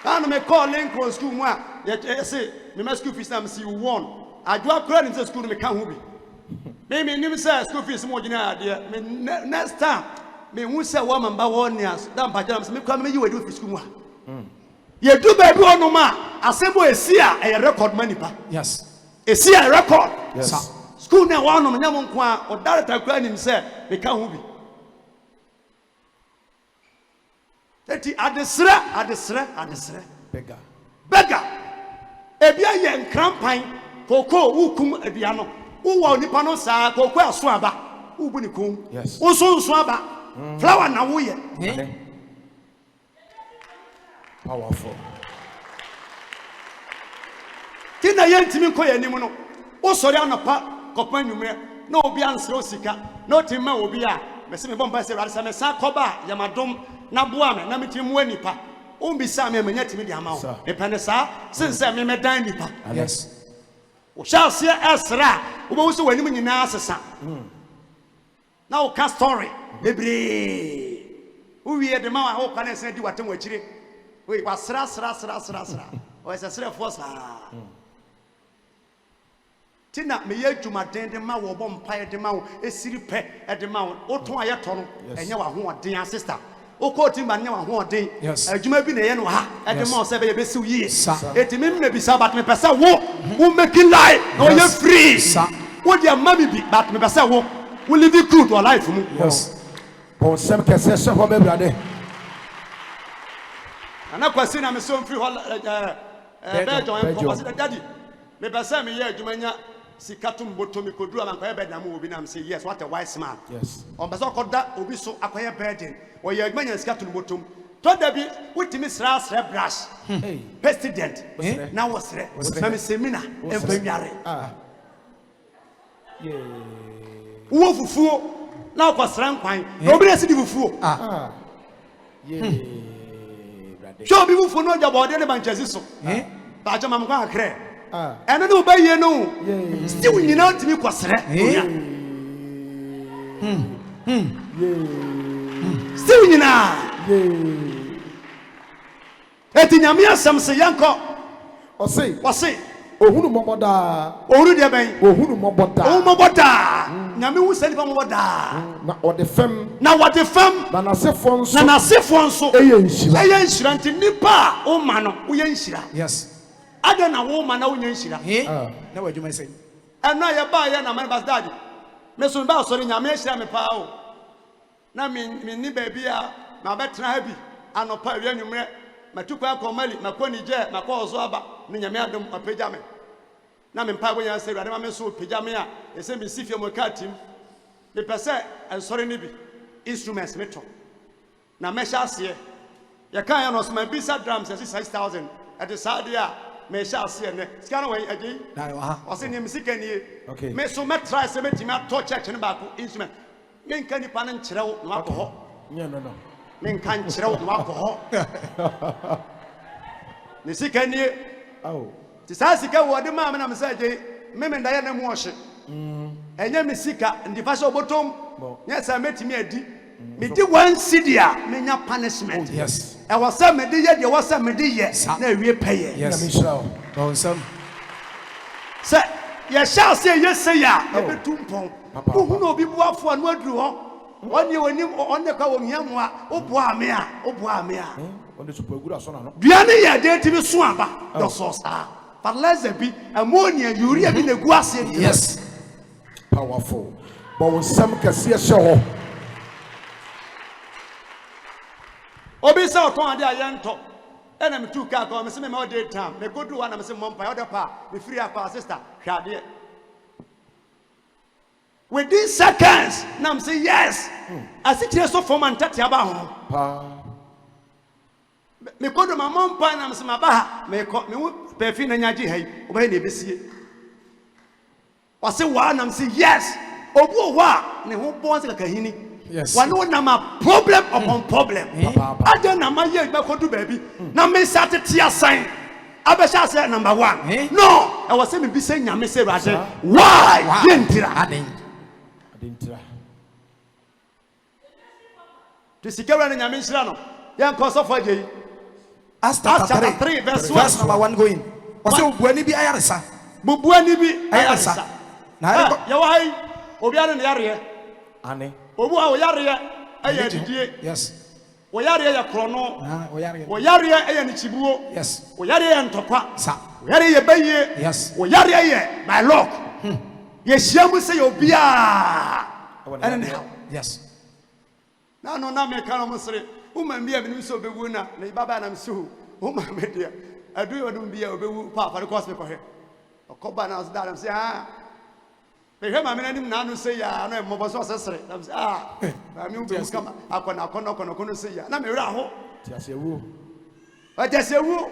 Anu me call Lincoln school mu a ye say me ma school fees na me see won adwa kura ni say school me kan ho bi me nim say school fees mo gina ade me next time me hu say wo mamba won ni as da mpa jam me kwa me yi wadi office school mu a ye do ba bi onu ma asemo esi a e record money pa. Yes. Esi a record. Yes. School na wa no me nyam nko a o director kura nim say me kan ho bi eti adesre beggar ebia ye nkrampan koko wukum ebia no wo wa onipa no saa koko aso aba wo bu ni kun wo so nso aba flower na wo ye Powerful. kina ye ntimi ko ye nim no wo sori anopa kopa nwumre na obi ansere osika na otimma obi a mese me bomba se rarisa me sa koba yamadom na boa me na metimu anipa umbi sa me manya timi di ama wo me pene sa sense me medan nipa. Yes. Wo sha se esra wo be wo so wanim nyina asesa na wo ka story bebre wo wie de ma wo ka na se di watem wachire we wa sra o ese sra force tina me ye djuma den de ma wo bom pae de ma wo esiri pe e de ma wo oton aye to no enye wa ho oden sister o ko timba nya wa ho oden adjuma bi na ye no ha e de ma wo se be ye be siw yi etimi me bi sa bat me pesa wo making life no ye free wo dia mami bi bat me pesa wo live good or life mu. Yes. Bon sem kese se ho be brade. Ana kwasi na me so free ho be join ko kwasi daddy me pesa me ye adjuma nya sikatum botomi kodu amankoye bed na mu obi nam say yes what a wise man. Yes. On beso koda obi so akoye burden o ye adwanya sikatum botom to da bi wutimi sra brush president na wosre na me semina empanware wo fufuo na akosra nkwan obi na sidi fufuo so bi fufuo no jabode ne banchezi so ba jama mkwa akre eno no ba ye no still nyina ntimi kwasere oya still nyina eti nyame asem se yanko wose ohunu moboda ohunu de ben ohunu moboda o moboda nyame wu sani pa moboda na ode fem na wade fem na nasefo nso na nasefo nso eye nshira nti nipa o ma no wo ye nshira. Yes. Ada na wo ma na wo nshira Na wadwuma sei eno ye ba ye na my bastard me so ba so nyame nshira me pa o na me ni ba bia na betra ha bi anopa wi anwumre matukwa akomali makoni je makọ ozo aba ni nyame adom apagya me na me mpa bo yan se ruade ma me so pagya me a ese me sifie mo katim me pese ensori ni bi instruments me to na me sha ase ye kan ya no so ma bisa drums 6000 at the saudi a me sha ase ne scan we agi na o se ni musika ni me so me try se me timi ato church ne ba ko instrument me nka ni pa na nkyerɛw no akọ no me nka nkyerɛw no akọ ne sika ni ti sa sika wo de ma me na me sa agi me da ya na mu ohye enye me sika ndi fa so botom nya sa metimi adi me di one cedi a me nya punishment. Yes. E was say me di ye de was say me di ye na ewie peye. Yes. Bonsam Say ye shall say yes say ya e betumpon wo hu obi buafo anu aduru ho oni onim onne kwa wo hiamu a oboa me a onde super good aso na no duane ye de ti bi so aba do so sa but let's be ammonia urea bi na gu ase. Yes. Powerful. But when some kese se ho obi sa oton ade ayento ena me tu ka ko me se me ma dey time me go do one me se mompa oda pa me free akwa sister hwade within seconds na me say yes asikire so form antati aba ho pa me go do my mompa na me se ma ba ha me ko me perfume na nyaji hai oba na ebesie wase wa na me say yes obu wa ne ho bon se kakahini Yes. one no na problem upon problem ade na ma ye gba kodu ba bi na me sat tia sign abesha say number 1 no I was say me bi say nyame say rade why yentira adentira to sikera na nyame nhira no yan ko so for je Acts chapter 3 verse number 1 going. What's your buani bi ayaresa? bubuani bi ayaresa Na ya wa hai obi ane na yare ane obu a yare aye didie yes. wo yare ya krono Oyare. wo yare aye ni chibuo Yes. wo yare ya ntokwa Sa. wo yare ye baye Yes. wo yare ye my luck ye hyiamu se ye obi a ene ne ha Yes. na no na me kan mo sere uma mbia me so bewu na ne baba na mso uma me dia adu yo dum bia obewu papa ne cause me ko he okoba na so da say ah me ma me nanim na no say ya no e mo boso sesere na say ah ba mi ube kama akona kono say ya na me wura ho ti asewu ajasewu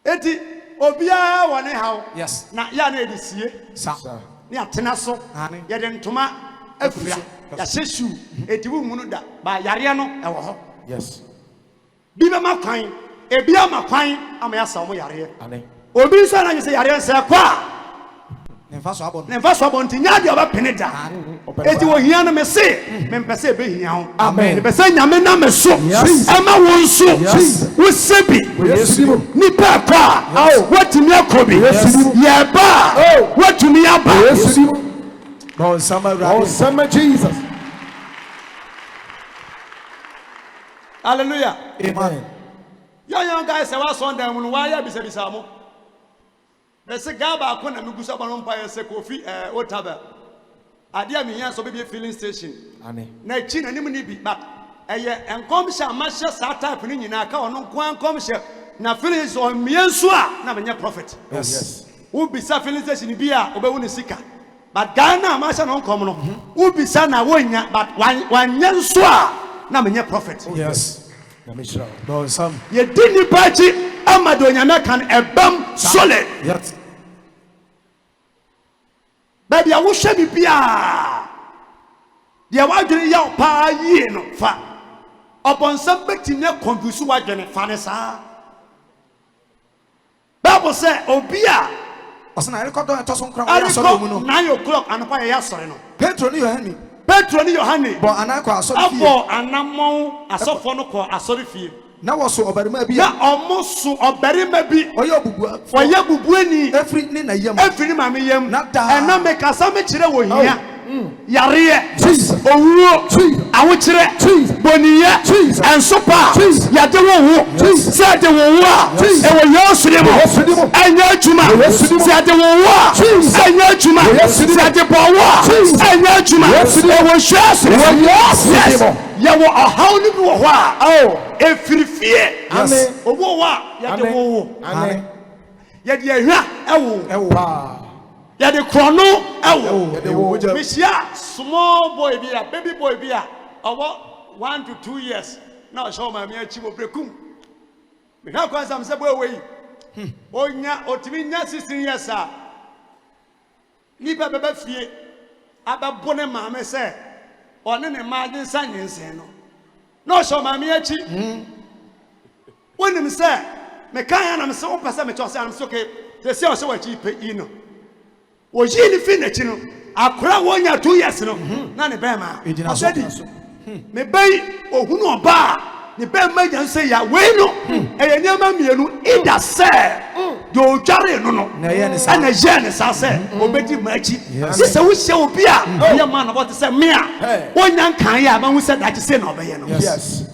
eti obia wone hawo Yes. na ya na edisie Sa. ni atena so Ane. ye de ntoma afia ya hyesu eti wu munu da ba yare no e wo ho yes bi be makwan ebi amakwan ama ya sa mo yare ane obi so na say yare se kwa Ne fa so abon. ne fa so bonti nya de oba peneda eti wo hia no me se me mpese be hia ho Amen. me pese nyame na me so Yes. ema won so Yes. wo sebi Yes. ni pa kwa watumi akobi Yes. ye ba watumi aba yes No summer oh summer Jesus hallelujah amen young guys say wa son dem no wa ya bisa mo be se gaba ko na me gusa ba no mpa ye se kofi otaba ade a me hia so be filling station ane na chi na nim ni bi but eye enkom hye ma hye sa type ni nyina ka ono nko ankom hye na filling so mienso a na menye prophet yes wo bisa filling station bi a obewu ne sika but Ghana ma hye no nkom no wo bisa na wonya but wanye nso a na menye prophet Yes. na me shira No some. ye dini bachi amado nyame kan ebam solid Yes. baby awo hye bibia dia wadwene ya pa yie no fa obonsam betinya confuse wadwene fa ne sa Bible say obia Osana record to so nkra ari ya so mu ko no. 9 o'clock anapa ya sore no Petro ni Yohani. Petro ni Yohane Bo anakwa aso fie. afọ anamon asofo no ko asore fie Na wo so obarima bi. na omoso obarima bi Oye obugua. oye bubuani Every ni na yam. efiri mame yam Na da. ena me kasa me kire wo hia yare Jesus. owuo Jesus. awo kire Jesus. boniye Jesus. ensopa Jesus. yade wo wo Jesus. se de wo wo a Jesus. e wo yosure mo Yosure mo. enya adwuma Yosure mo. se de wo wo a Jesus. enya adwuma Yosure mo. se de bo wo a Jesus. enya adwuma Yosure mo. e wo hwasure Yosure mo. ye wo ohaw ni bi wo ho a efiri fie Amen. owo wo a yade wo wo ane yade ahwa ewo Ewo. pa yade krono ewo de wo Mishia, small boy be a baby boy be a about 1 to 2 years. Now show my mere chibo brekum. Me have quite some subway way. Onya otiminya 16 years, sir. Nipa bebe fie. Aba bone mama say. One in a margin sign no. No show my mere chi. When him say, me can't am so person me chose am so okay. They say also what you pay no. O yini finish no. Akura wonya 2 years no na ne bema Ejina so. asedi me bai ohunu oba ne bema jan say ya we no eye niam mienu ida say do dware no no Na ye ne sa. na je ne sa say obedi machi se wo hye obi a ye man about say me a wonya kan ya ma hu say dachi say na obeye no yes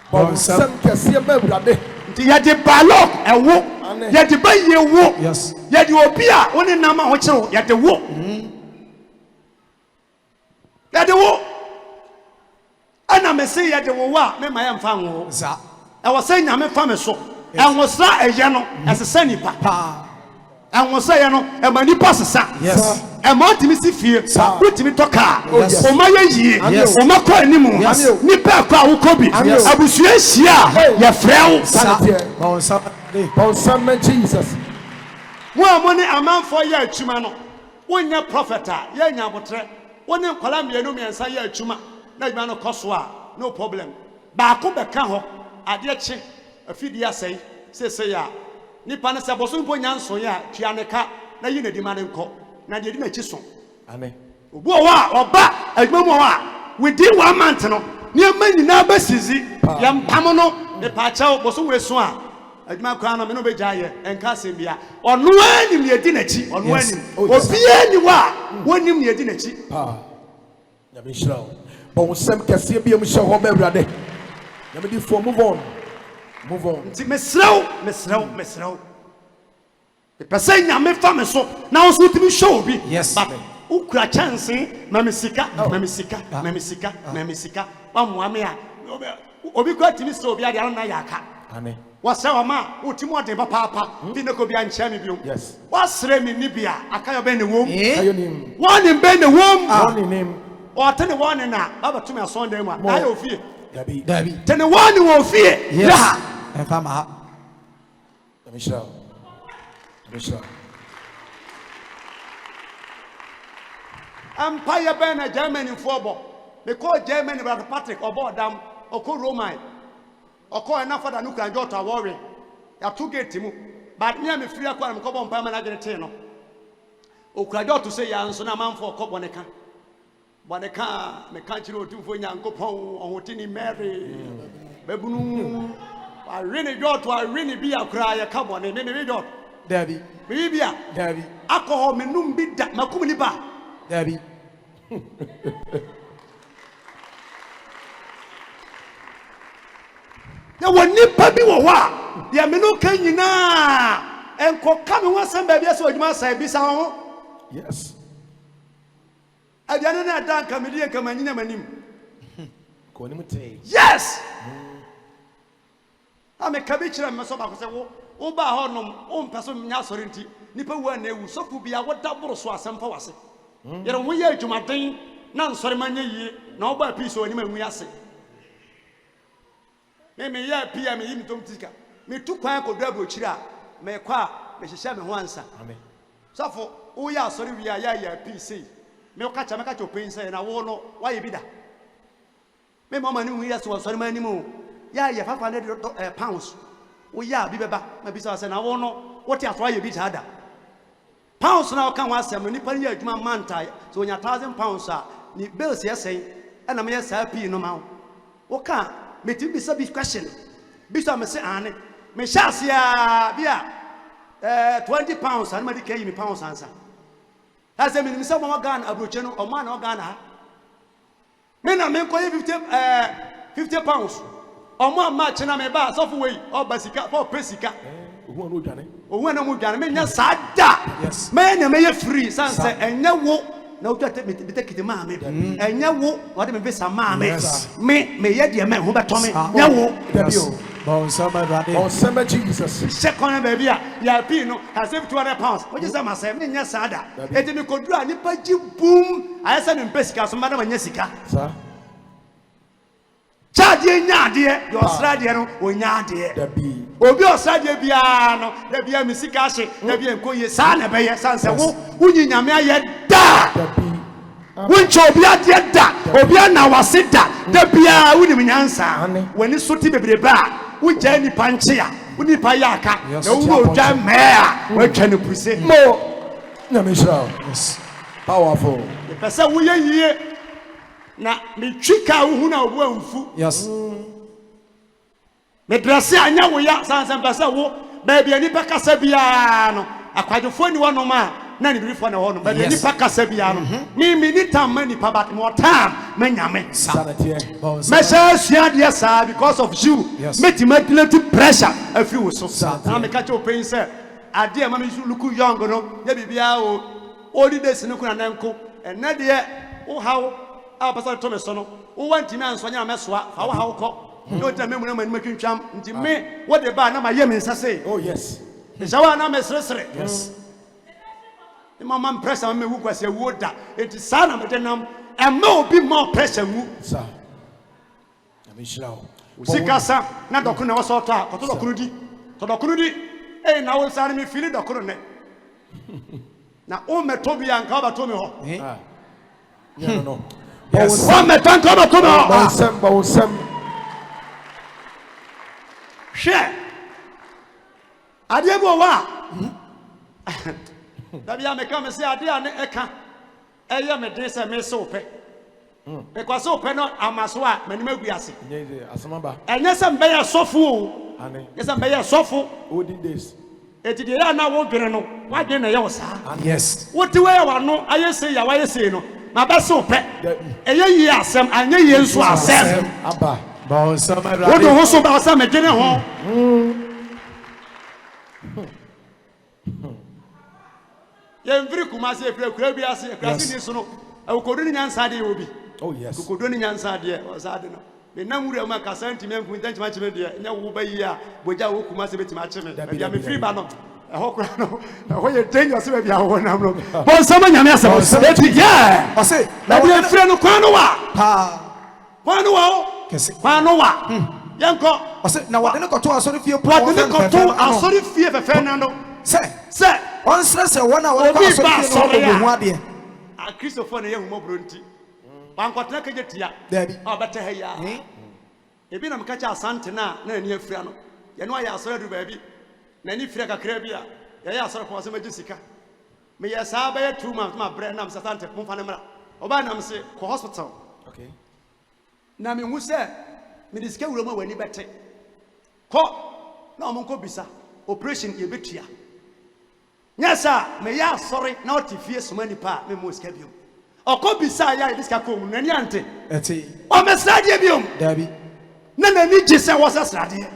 bon sam kese ma brade nti ye de balok ewo ye de baye wo Yes. ye de obi a woni nam a ho kire ye de wo yade wo ana me se yade wo wa me ma ya mfa ngo Za. e wo se nyame fa me so enwosra eye no esesa nipa Pa. enwosra eye no e ma nipa sesa Yes. e ma otimi si fie otimi toka Yes. o ma ye yie Yes. o ma ko animu Yes. nipa ko a wo kobi Yes. abusua hia ye frɛw Sa. Sanity. No some. bon sam Jesus Mo money a man for ya chumano. When your prophet, ya nyabotre, when you Columbia no me and say ya chuma, no man koswa, no problem. Baako beka ho, ade che, afidi ya say ya. Nipa na se boso mpo nyanso ya, tuaneka, na yi na di mane nko, na de di na chiso. Amen. Obu wa oba, adwuma wa, within 1 month no, niam nyina basizi, yam pamono, e pa cha boso weso a. Adwuma kwa no me no be jaye enka asembia ono anim ye di nachi ono anim obi ani wa wonim ye di nachi na me shiraw bon sem kese bi am hye ho ba awurade na me di for move on nti mesraw the person nya me fa me so na so timi show bi yes ukura chance na me sika wa mo ame a obi kwa timi so obi ade na ya aka amen wasawama utimo de papa bi ne ko bi anche me biom yes wasre me ni bia akayo be ne wom ayonim one be ne wom one name o tene one na baba tumi asonde mu ayo ofie dabi tene one wo ofie yes enfama Michelle empire be na Germany football they call Germany brother Patrick obodam oko Roman oko na father no kan jota worry ya to gate mu but me am free akwa me ko bon pa ma na gere te no okura jota say ya nso na manfo ko boneka me kan chiro otumfo nyankopon ohotini Mary babunu I really be a cry a carbon and maybe dot. Debbie. Maybe Debbie. Alcohol me num bid that Macumiba. Debbie. There were nipa be wa. There me no can you na. And come once and baby so you must say bisa. Yes. I didn't know that comedian come and manim. Yes. I'm a cabbage and myself. Say, oh, by honor, own person, Yasorinti, Nipper were never so could be a what double so as some powers. Yet we are to my thing, none ceremony, no by peace or anyone we are saying. Maybe ya PM in Tomtica. Me took quack or double chira, may qua, Mrs. Sherman once. So for, oh, yeah, sorry, we are ya PC. May catch a macacho pains and I won't know why you be that. May Mamma knew we was ceremony more. Yeah, 500 pounds. Oh, yeah, be back. Maybe so I said, I won't know what you are trying to beat harder. Pounds now come once a manipulate my mantai. So when 1,000 pounds are the bills, yes, saying, and I'm yes, happy no more. Okay, may you be so big question. Bishop, I say, Anne, may shall see 20 pounds and Medicaid me pounds answer. Has a minimum someone gun, a brucheno or man or gunner. Men are men 50 pounds. Or more match and I'm a bar, soft way, or basica, or pesica. Oh, when I'm done, men, yes, yes, men, may free, sunset, and no walk, no, take me to take it to mammy, and no walk, what am I some mammy? May yet be a man who but Tommy, no walk, summer Jesus. Second baby, yeah, Pino has 200 pounds. What is that, my son? Yes, Sada. Let me go draw a boom. I said in Pesca, some Madame Jessica, sir. Charge nya de your stradia no onya de obi ostradia bia no da bia misika hye da bia nkoye sa na be ye sanse wo unyi nyame aye da woncho obi ade da obi na wase da bia unim nyansa wani soti bebrebe a wugya ni panche a uni pa yaka na wo odwa me a watwa ne puse mo nyame shira yes powerful the person wo ye yie na me twika hu na obo amfu yes me dresse anya wo ya sansan pesa wo ba bia ni pakasa bia no akwadefo ni wono ma na ni bifo na wono ba bia ni pakasa bia no me ni tam ni pa but more time me nyame me say sia dia sa because of you me pressure afi wo so na me ka che open say ade ma me look young no ya bibia o only days no kuna nanko and na de wo how a pastor to me so no wo wanti me ansonya mesoa fa wo ha wo ko no tell me when me twintwam nti me what the ba na ma ye me nsase oh yes me shawa na me sresre yes the mama pressure me wu kwase wo da enti sa na me denam e ma obi more pressure mu sir na me shirawo usikasa na dokuru na wo so to a koto dokuru di to dokuru di na wo sa na me feel dokuru ne na o meto bi anka ba to me ho no yes o meto anka ba to me ho bawsam hwe ade bo wa da bia me ka me se ade ane eka eye me de se me so pe because so pe no amaso a manim aguase asamaba enye se mbe ya sofo o ane yesa mbe ya sofo olden days etidi ya na wo dwene no wa dwene na ye wo sa Yes. wote we ya wano ayese ya wa yese no ma ba so pe eye yi asem anye ye nso asem aba Bonsama wo rade. do ho so ba sa me dwene ho ye mviri kuma se kura bi ase kura si ni so no akodo ni nyansa de obi oh yes akodo ni nyansa de o sa de no me nam wura ma kasa ntimi anku ntantima chime de nya wo ba yi a boja wo kuma se betima chime bia me free ba no ho kura no ho ye dangerous be bia ho nam no bon sama nyame asem eti yeah I say, na bia free no kwano wa pa. kwano wa o Kese. kwano wa yanko I say, now what? Go to a sorry fear. wa de ko to asori fie fefe na no Say, se one stress 1 hour. Obi ba sorry ya. One a Christopher na ye hu mobro nti wankotena ka jetia Debbie. obete ha ya ebi na meka cha asante na ani afira no ye no ya asore du baabi na ni fira kakra bi a ye ya asore ko asema jisika me ya sa ba ya 2 months ma bre na am asante mo fa ne mra oba na me se ko hospital okay na me hu se me disika wuro ma wani bete ko na mo ko bisa operation ye betua nyasa me ya asore na otifie soma nipa me mo sika biom okobisa ya disika ko mu nani ante Eti. o me sradie biom Debbie. na nani gise wo sradie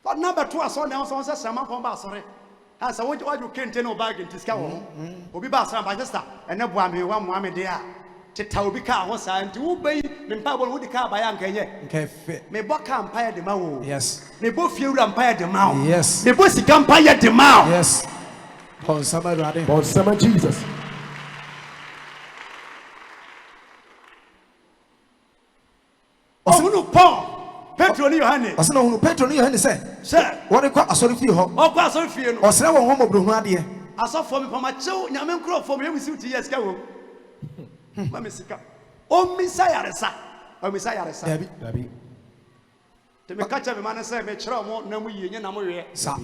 but number 2 aso na so sama ko ba asore ha sa wo kente no bag ntisika wo obi ba asore ba sister ene boa me wa mo ame de a teta obi ka ho sa nti wo bai me mpa bo wo di ka ba ya nkenye Okay, fit. me bo ka mpa ya de ma wo Yes. me bo fie wura mpa ya de ma wo Yes. me bo sika mpa ya de ma wo Yes. Bonsama rade. bawsam Jesus Omunu Paul Petro ni Yohane I say, no, Petro, you had to say, sir what they call a sorry fear. okwa asori fie no Or say, one home of Bruhade. asofo me pama chew nyame nkrofo me wisi uti yes ka wo ma me sika o misa yaresa Debbie. te me kacha me man say me kire mo na mu yie nya na mo we Sa.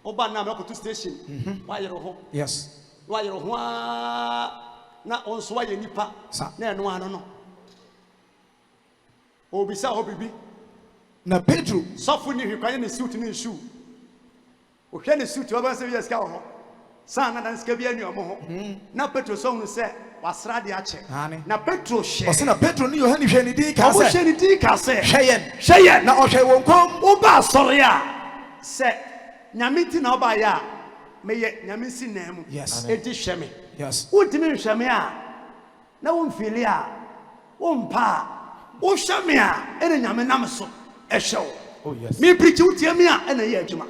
oba na me ko station wa yero ho Yes. na onso wa ye nipa Sa. na eno ano no obisa ho bibi Na Pedro. sofo ni hwekwaye ne suit ni shoe o hwe ne suit wa ba say yes ka ho sa na dan ska bia nu omo ho na Petro so hu se wasra de ache Ane. na Petro she I say, na Pedro, you had any day. Can omo say, she ni di ka se Shayen. na Now, okay, won't come. oba sori a se nyame ti na oba ya me ye nyame si na mu Yes. edi hwe me Yes. wotimi hwe me a na won fili a won pa wo hwe me a ene nyame nam so ehwe wo oh yes me preach utie me a ene ye adwuma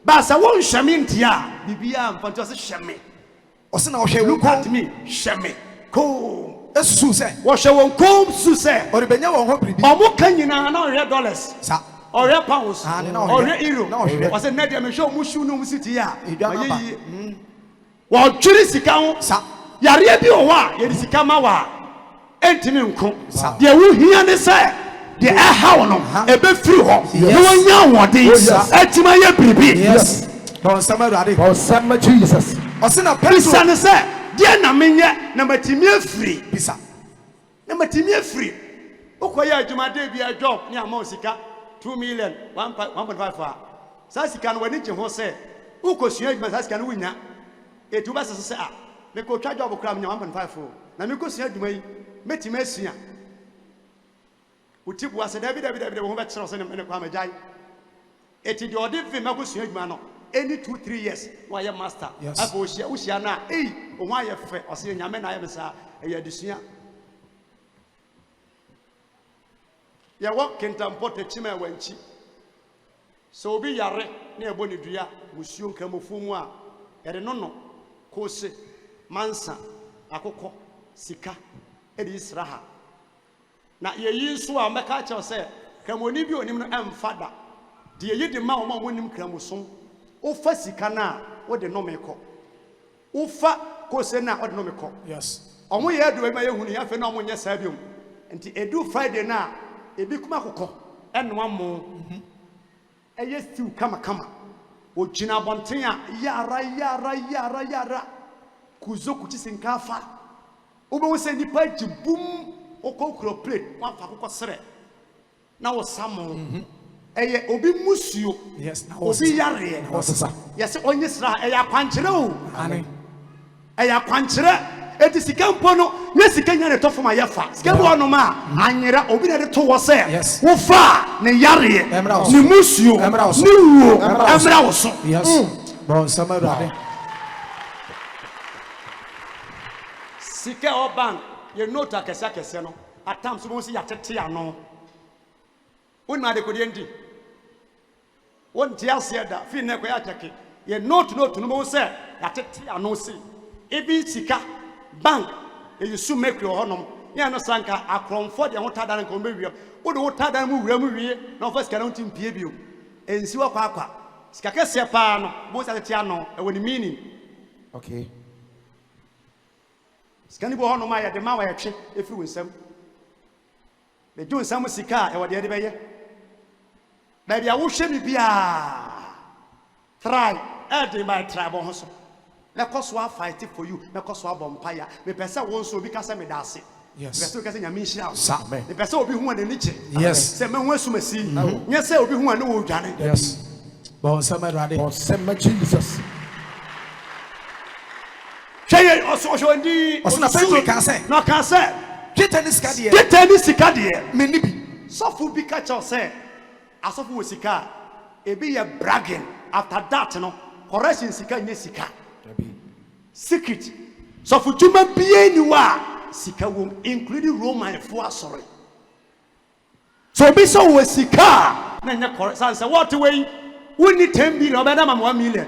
ba sa won hwe me ntia bibia mfanto se hwe me I say, now, okay, look won't at come. me hwe me ko A Susan. wo hwe won kom su se Or the Benya won't hope. omo kan nyina na $100 Sa. ọrẹ pounds ọrẹ euro ọsẹ nẹẹdẹ mi sọ mu su nu si ti ya maye yi wọ́n twiri sika ho yàrá bi wọ̀ hɔ a yɛde sika ma wɔ a ɛntumi nko deɛ wohia ne sɛ deɛ ɛhaw no ɛbɛfiri hɔ na wɔnya ahoɔden ɛtumi ayɛ biribi bawsam Jesus bisa ne sɛ deɛ na menyɛ na matumi afiri bisa na matumi afiri wokɔyɛ adwumaden bi a job ne ama wo sika 2 million 1.5 a saa sika no w'ani gye ho sɛ wokɔsua adwuma saa sika no wonya ɛti wobɛsese sɛ a mekɔtwa job koraa menya 1.5 o na mekɔsua adwuma yi mɛtumi asua woti boa sɛ dabi wo ho bɛkyerɛ sɛ ne kwa magyae ɛti deɛ ɔde fi mɛkɔsua adwuma no any 2-3 years na wayɛ master afɔ wohyia no a ei wo ho ayɛ fɛ ɔsɛ nyame na ayɛ me saa ɛyɛ adesua yɛwɔ kentampɔ takyima a wankyi sɛ obi yare na yɛbɔ ne dua musuo nkramofoɔ mu a yɛde no kose mansa akokɔ sika ɛde isra ha na yɛyi nso a mɛka kyerɛw sɛ kramoni bi onim no ɛmfa da deɛ yɛdi ma wɔn a wɔnim kramosom Ufa sikana, what the no make. Ufa kosena, what no make. Yes. Omo ye do ema ye hunu ya fe na omo nya sabium. Enti edu Friday na ebi kuma kokko enwa mo. Eye stew kama. Ojina bonten a yara. Kuzo kuti sinkafa. Obo wo se nipa jibum okokro plate wan fa kokko sere. Na wo samo. Eye obi musuo. Yes, na obi yare. Yes, onye sra eye akwankyere o. Amen. Eye akwankyere. Eti sika mpo no nye sika nya ne tofo ma yefa sika bo no ma anyera obi na de to wo se wo fa ne yare ne musuo ne wo emra wo so. Yes. Bon samarade. Sika oban ye note akese no atam so mo si ya tete ano won ma de ko de ndi won ti ase da fi ne ko ya cheke ye note no mo se ya tete ano si ebi sika bank you soon make your honor ya no sanka akromfo de hotada nka ombewie wo de hotada mu wura mu wie na office ka no timpie bio ensi wa kwa sika kese pa no bo sa tete ano e woni meaning okay sika ni bo hono ma ya de ma wa ya twe efiri wonsam be do nsam sika e wo de be ye na bia wo hwe mi bia try e de my tribe ho so. Because we fight for you, because we are vampire. The person wants to be because me dase. Yes. The person because you shira. Amen. The person will be who and niche. Yes. Say me who so mesi. Yes, say will be who and no dwane. Yes. Bon samarade. Bon sema Jesus. Say also ndi. Osuna Pedro can say. No can say. Get any skadi. Get any sika de. Me nibi. So fu bi catch us say. Asofu we sika. E be ye bragging. After that no. Correction sika nye sika. Secret. So for juma biye ni wa sika wom including Roman for sorry. So be so we sika na nya correct say what way we need 10 billion better than 1 million.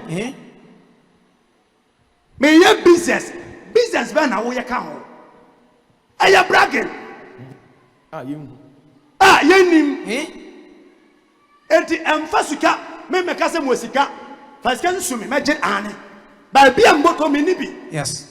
Me ye business be na wo ye ka ho. Aya bragging. Ye nim. Enti emfa sika me ka se mo sika. Fa sika nsu me je ane. By be a moto minibi. Yes.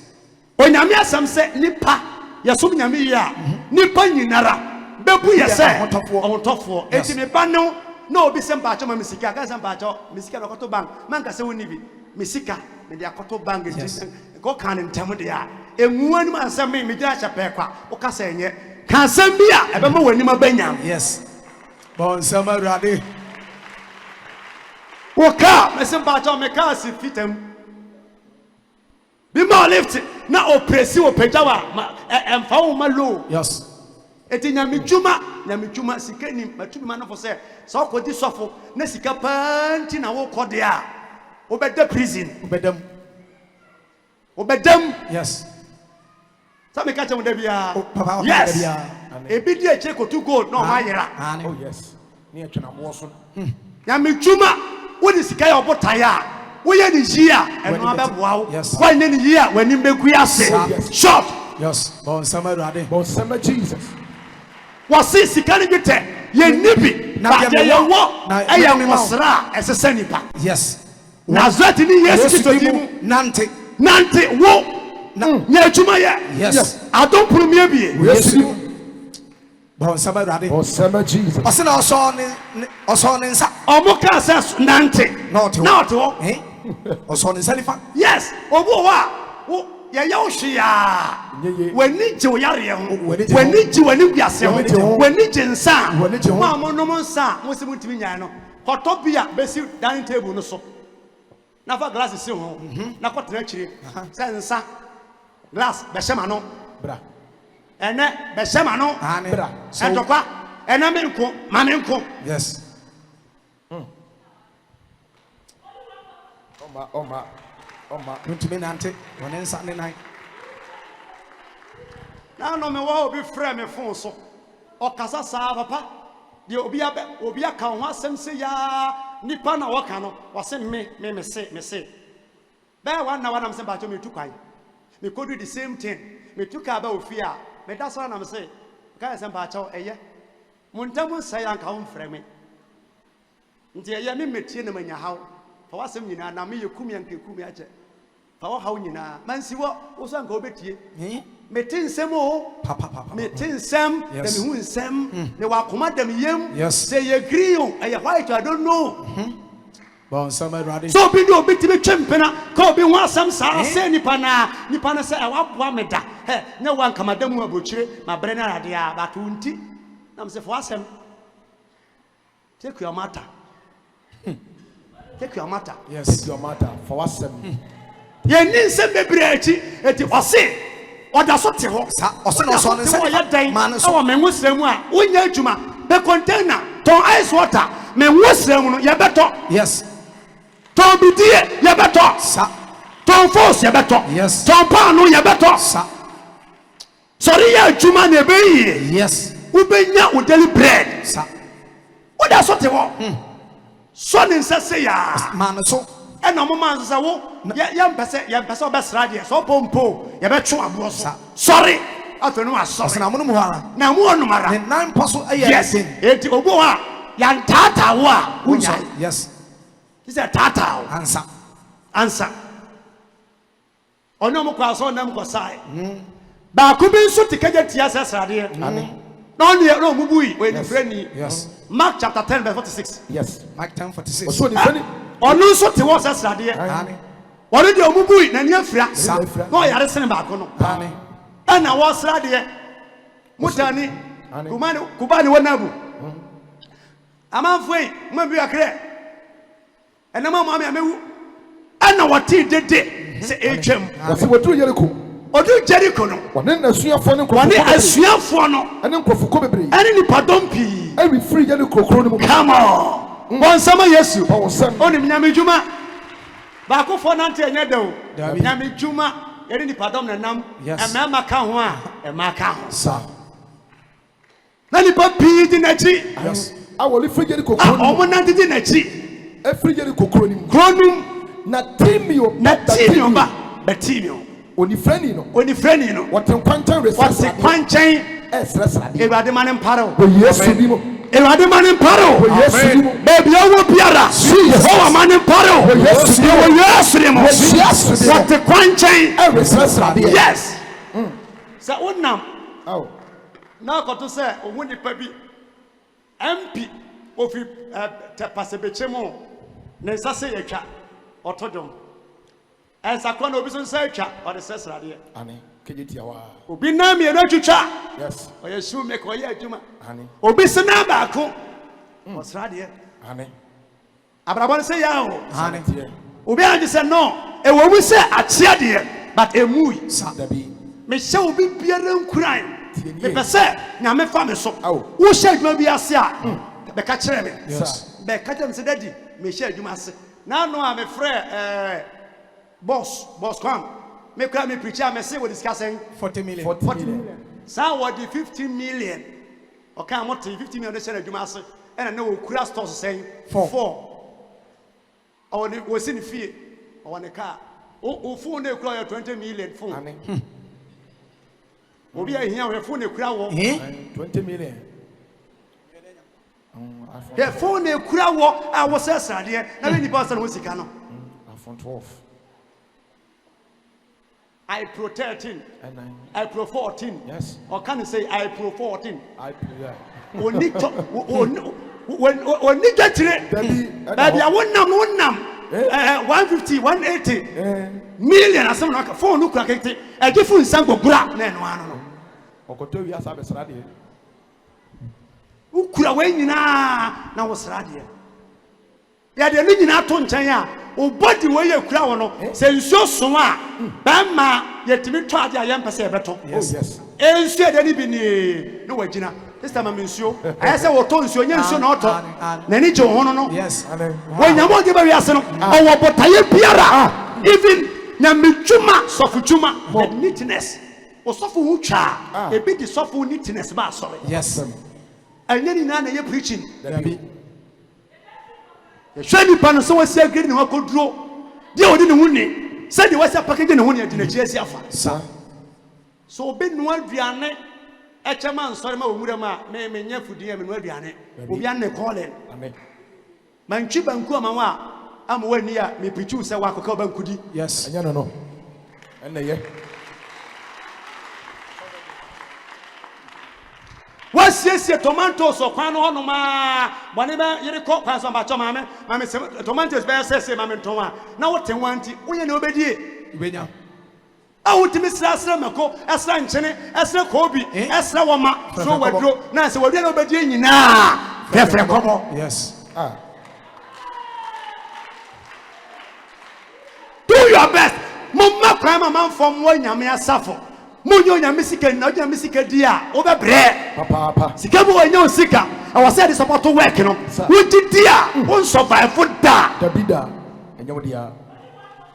Onyame asam se nipa yesom nyame yi a nipa nyinara bebu ye se ontofo enti me ba no na obi se mpa acho ma misika ka se mpa acho misika do koto bank man ka se woni bi misika me de akoto bank enti go kan ntem de a enwuanu ma asam me gina chape kwa o ka se enye ka asam bi a ebe ma wani ma banyam. Yes. Bon samarade. O ka me se mpa acho me ka si fitam be more lift na opresi opejawa emfa wo ma low. Yes. Eti nyamijuma sika ni matumi ma no for say so kodi sofo na sika panti na wo kode a obeda prison obedam. Yes. Sa me ka che mo da bia. Papa yes. Ebi di eche ko to gold no ma yera. Oh yes. Ni etwe na bo so. Nyamijuma wo di sika ya obotaya. We ye ni yia eno abeboa wo. Why ne ni yia wani mbeku ase. Short. Yes. Bon samarade. Bon sema Jesus. Wasi sika ni bite ye nibi na ye wo eya nwosra esese nipa. Yes. Nazareth ni Yesu Kristo nante wo nya adwuma ye. Yes. Adon promie bie. Yes. Bon samarade. Bon sema Jesus. Osina osone nsa. Omo ka se nante. Not wo. Osone nsa lifa. Yes. Obo wa wo ye ye ohia. Wani je wo yare ho. Wani je wani biase ho. Wani je nsa. Ma mo no mo nsa mo se mutimi nyan no. Koto bia besi dining table no so. Na fa glass si ho. Na kotena chire. Se nsa. Glass be shema no. Bra. Ene be shema no. Bra. Entokwa. Ena me nko, ma me nko. Yes. Oma. Ntumi nante wone nsa ne nan. Na no me wa obi frɛ me phone so. Okasa sa papa. De obi aka ho asɛm se ya nipa na waka no. Wase me se. Ba wa na nam se ba cho me tu kwan. Me could do the same thing. Me tu ka ba ofia. Me da so na me se. Ka asɛm ba cho eye. Muntamu sai anka ho frɛ me. Nti eye me metie na manya haw. fa wasem nyina na me yekumi anke kumi ache fa wo hawo nyina mansi wo wo so anka obetie metin nsem o papa metin nsem da me hu nsem ne wa koma da me yem say ye green o e white I don't know bon sama rade so bi do bi ti be twempena ka obi ho asam sa say nipa na say e wa boa me da he ne wa nka madamu abochire ma bre na rade a ba to nti na me say for asem take your matter. Take your matter. Yes. Take your matter. For what sem? Ye nin sem bebreci eti ose oda so te ho sa ose no so ne se man so me nwosremu a wonya adwuma be container ton ice water me nwosremu no ye beto yes ton bidie ye beto sa ton force ye beto yes ton panu ye beto sa sorry ye adwuma na be yi yes wo benya wo daily bread sa oda so te ho so ne nsase ya man so ena mo man so wo ya mpese obesra de so pompo ye betwe abo so sorry afenu aso na mo no hara na mo onumara ne nan poso aye yes eti obo ha ya ntata wo a unya yes this is tata answer ono mo kwa so nam ko sai ba ku bi nso tikaje tia sesra de amen no ne ro mu bui we ni freni yes Mark chapter 10 verse 46 yes Mark 10:46 so ni freni ono nso te wo sesra de amen wọ́n di ọmú bui na ní efira náà yàrá sẹ́ni baako no ẹ̀na wọ́n sra deɛ mutani kubani wọ́n nàbù amanfo yi mọ̀ bí akéré ẹ̀nàmọ́ àmọ́ àmì àmẹ́wù ẹ̀na wọ́n ti dédé sẹ́ ẹ̀twẹ́m wọ́n sì wọ́n dúró Jericho ọdún Jericho no wọ́n ní asuafoɔ ní wọ́n ní asuafoɔ no ẹni nkɔfukɔ bebree ẹni nipadɔm pii ẹni firi Jericho kuro ni mu come on wọ́n nsẹ́mọ̀ Yesu wọ́n nsẹ́m ó ní nyamidwuma baako fo nante enye da o nyame dwuma yeri nipadom na nam emema ka ho a ema ka ho sa na nipa bi di nachi yes awoli free Jericho kuro ni omo nante di nachi e free Jericho kuro ni mu kronum na timio ba betimio oni freni no wote kwanchen research wote kwanchen esresa de ewade manem paro o Yesu ni mo ewade manem paro o Yesu ni mo baby owo biara o manem paro o Yesu ni mo wote kwanchen esresa de yes sa wonam aw na koto se owu nipa bi MP ofi te pasebechemo ne sase yetwa otodom ensakwa na obi so nsa atwa o de sesra de ani kejetia wa obi na me atwitwa yes o yesu me ko ye adwuma ani obi se na baako o sra de ani abrabon se ya o ani obi anje se no e wo mu se achia de but emui sa dabi me hye obi biara nkuran me pese nya me fa me so Awo. wo hye adwuma bi ase a be ka kire me yes be ka kire me se daddy me hye adwuma ase na no a me frɛ boss come me kra me preacher me say we discussing 40 million 40 million sa what the 15 million okay am not 50 million share adwuma ase and na wo kura stores saying 4 or we see the fee or the car o phone na kura 20 million phone ani obi a hia we phone na kura wo 20 million the phone na kura wo a wo say srade na we nipa say no sika no iPhone 12 I Pro 13 and 9 I Pro 14 yes or can you say I Pro 14 I yeah oni getire baby I wonam 150 180 million asem no ka phone no kura kete e give phone sango gura na eno ano no okoto wi asa be sra de ukura we nyina na wo sra de ya de ni nyina to nkyɛn a o body we ye kura wo no se nsuo so a ba ma yetimi to ade a ye mpese e beto yes ensuo de ni bi ni no wagina this time am nsuo aye se wo to nsuo nya nsuo na oto na ni je ho no yes when you want to be ase no owo botaye biara even na medwuma sofutwuma the neatness o sofu hu twa e bi di sofu neatness ba sore yes anya ni na ye preaching dabi shani pan so wasi agree ni wakoduro dia odi ne huni se di wasi package ne huni adi na chiesi afa sa so obi no aduane e chema nsore ma omura ma me nya fudi ya me no aduane obi an ne calling amen manchi banku ama wa am when near me preach say wa koka ba nkudi. Yes. No. And yeah. What's yes, tomatoes or quan on ma, whatever you call pass on my tomame, mammy, tomatoes bear says, mammy Toma. Now what you want, we know nobody. I would miss Asra Mako, Asra and Chene, Asra Kobe, Asra Wama, so what drew, now so we're nobody in now. Yes. Do your best. Mama, prime a man from one Yamia Safo. Munyo Yamisika, no Yamisika dia, over bread. Papa. Sikabu and yo sika. I was said it's about to work, you know. Who did dear? Won't survive food da. The bidder. And your dear.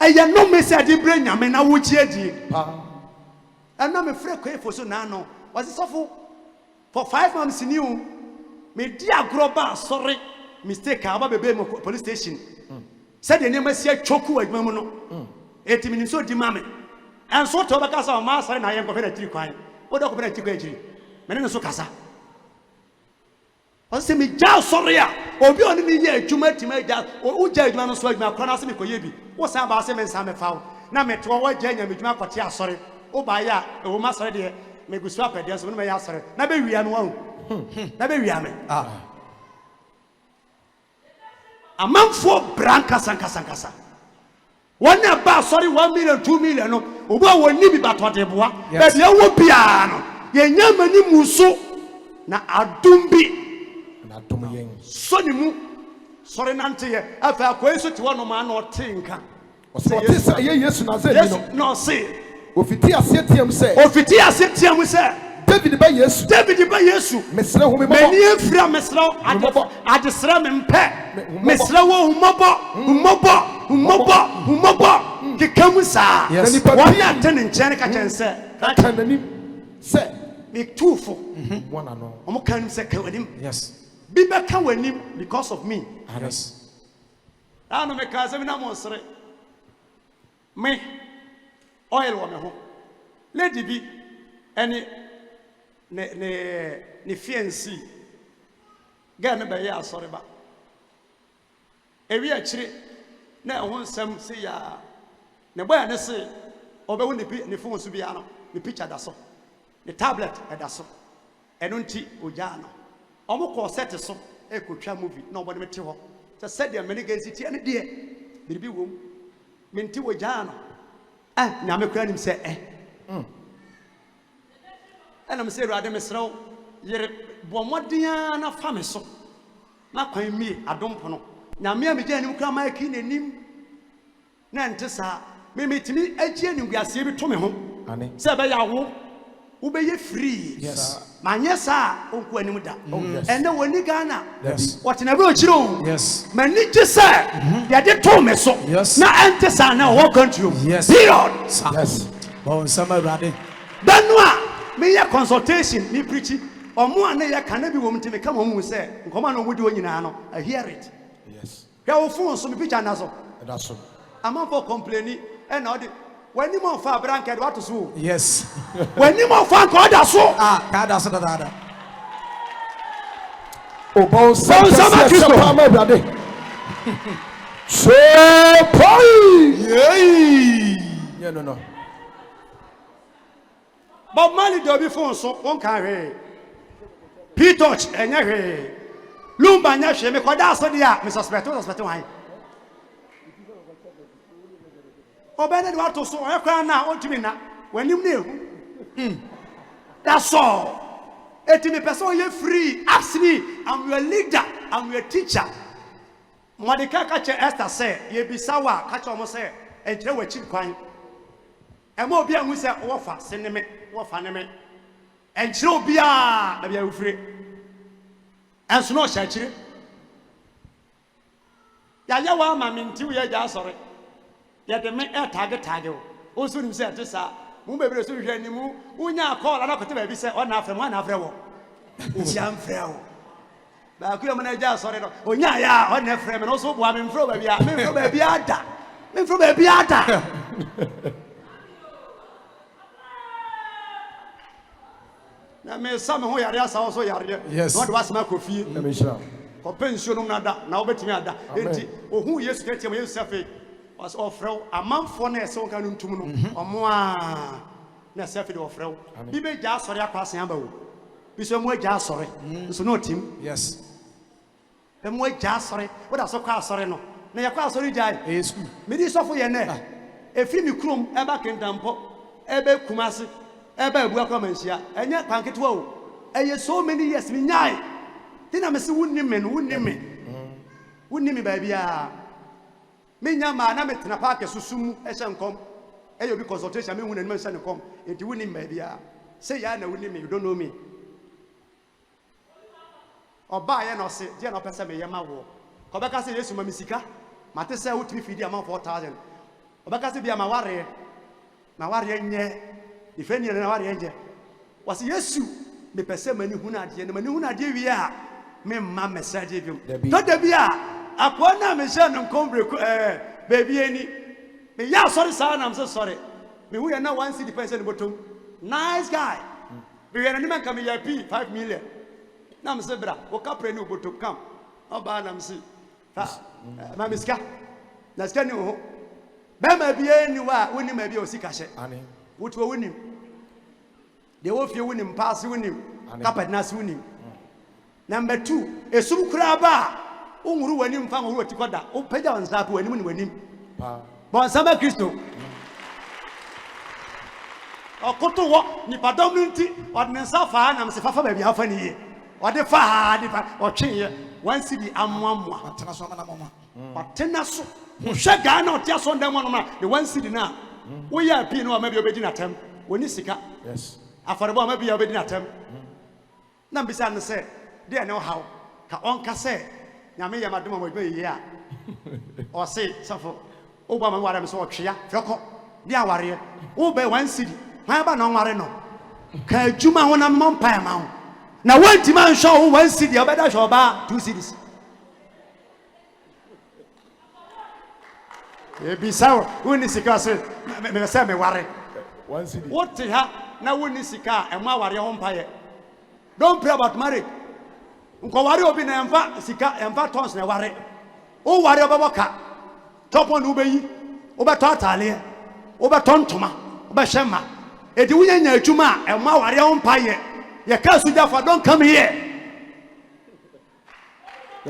I no miss a deep brain, I mean, I would cheer you. And I'm afraid for so nano. Was it awful? For 5 months in you, me dear Groba, sorry, mistake, I have a baby police station. Said the name I see a choku at Mamono. 80 minutes so demanding. And so to because our master and I am going to take crime. What do you think? Menino Casa. I say me jail sorry, or be on me here to make that, or judge man so my pronouncing for you. What's about 7 summer foul? Now, me to avoid Jane and my patia, sorry. Oh, by ya, oh, master, dear, make we swap it. There's one way answer. Never we am one. Never we am. A month for Branca Sankasa. 1 about sorry 1 million 2 million. No, Oba will need about what they want. But you will piano. Ye Yamani Muso na Adumbi. Sonimu. Sorry, Nancy. After a question to one man or tinker. Yes, no, say. Ofitia Setium say. Ofitia Setium we say. David by yes. David by Yesu. Mesra whom many from Mesra at the Sram and Pet. Mesra Humobo, Kikamusa. Yes, one night in Chenica can say, make 2 for 1 and all. Omokan say, yes. Be back with him because of me. Yes. I don't make us every monster. Me, oil woman home. Lady be any ne fiancé. Get me by ya, sorry, but every actually now one some say ya. The boy and say, over when the phone to be ano, the picture that's so, the tablet and that's so, and unti ujano. Almost set so a could movie, nobody material. Just said there many guys it any dear. Baby womb, Minti ujano. Ah, now me him say, and I'm saying, rather, Miss Row, you're Bomodiana family so. Not quite me, I don't know. Now, me, I'm beginning to come my king and him. Nantessa, me meet me, a genuine, we are saving to me home. Sabayawo, who be free. Yes, my yes, sir, Uncle Animuda. And then when you Ghana, yes, what in a road, yes, my ninja, sir, they did told me so. Yes, now Antessa, now walk on you. Yes, yes, oh, summer ready. Danua. Me ya consultation, me preaching, or more than ya can be woman to me come home and say, come on, we do in I hear it. Yes. Your phone, so me pitch another. That's all. I'm not for complaining, and all the when you more far branket, what to do? Yes. When you more far, God, that's all. Ah, that's another. Oh, boss, so yeah, no. But money do be phone so one can P-touch and ya Lumba Nash, me call so dear, Mr. Spector, why? Oh, Bennett, what to so I cry now, what do you mean now? When you knew, that's all. 80% you're free. Ask me, I'm your leader, I'm your teacher. Madika catch Esther say, ye be sour, catch almost say, and tell what you crying. And more beer, we say, offer, send me. And she'll be a free. And so no shachiri. Yawa, mammy, 2 years, sorry. Yet the men are target. Also, you said this, Mumbai, Unya call another baby say, one after one after all. Young fellow. But I couldn't just sorry. Oh, yeah, on their frame and also one from a beata. Men from a beata. Now, may some who are also, yes, what was my coffee? pension no nada na obetimi ada enti ohun yesu kete mo yesu safe was ofrew amanfo na ese wonka no ntum no omo a na safe de ofrew bi be ja asore akwase aba wo bi so mo ja asore so no tim yes be mo ja asore wo da so kwa asore no na yakwa asore ja e school me di sofo ye na efi mi krom eba kentampo ebe kumase eba abu akwa manhia enye panketwa o eye so many years mi nyai tina me se wunni me no wunni me ba bia me nya ma na metena park susum e hye nkom e obi consultation me hunu ni me hye nkom enti wunni me ba bia say ya na wunni me you don't know me oba ye no se dia no pese me ye ma wo ko be ka se yesu ma misika mate se wutimi fidi am 4000 oba ka se bia ma ware nye ifeni na ware nje wase yesu me pese mani hunu ade ne mani hunu ade wi a me ma message bi to da bia akona me hye no nkombre baby eni me ya sorry sa na am so sorry me hu ya na 1 cedi person bottom nice guy we na ni man come ya p 5 million na am se bra o ka pre ni bottom come oba na am se ma miska na ska ni ho be ma bi eni wa woni ma bi o sika hye ani wotu woni de wo fie woni pass woni carpet na se woni number 2 esum kura ba unwuru wani mfa nwuru otikoda o pagya wansa ko wani mu wani bon sama Kristo okoto wo ni padom nti odne safa na mse fafa ba bi afa ni ye ode fa ha de fa o twenye wansi bi ammoammoa atena so na mama atena so hwe ga na otia so ndem no na de wansi di na wo ya pi no ma bi obedi na tem woni sika yes afarebo ma bi ya obedi na tem na mbisa ne se de na how ka onka se nyame ya madoma mo be yi a o se safo o ba ma ware me so otwea feko bi aware o be wansi di han ba na nware no ka adwuma ho na mmpa ma ho na wanti man show ho 1 cedi obeda show ba 2 cedis e bi sawo woni sika se me se me ware 1 cedi what ha na woni sika e ma ware ho mpa ye don't pray about marriage nko ware obi na emfa sika emfa tons na ware o ware obaboka topo no beyi obeto atale obeto ntoma obehema edi wunya nya adwuma e ma ware ho mpa ye ye ka suja for don't come here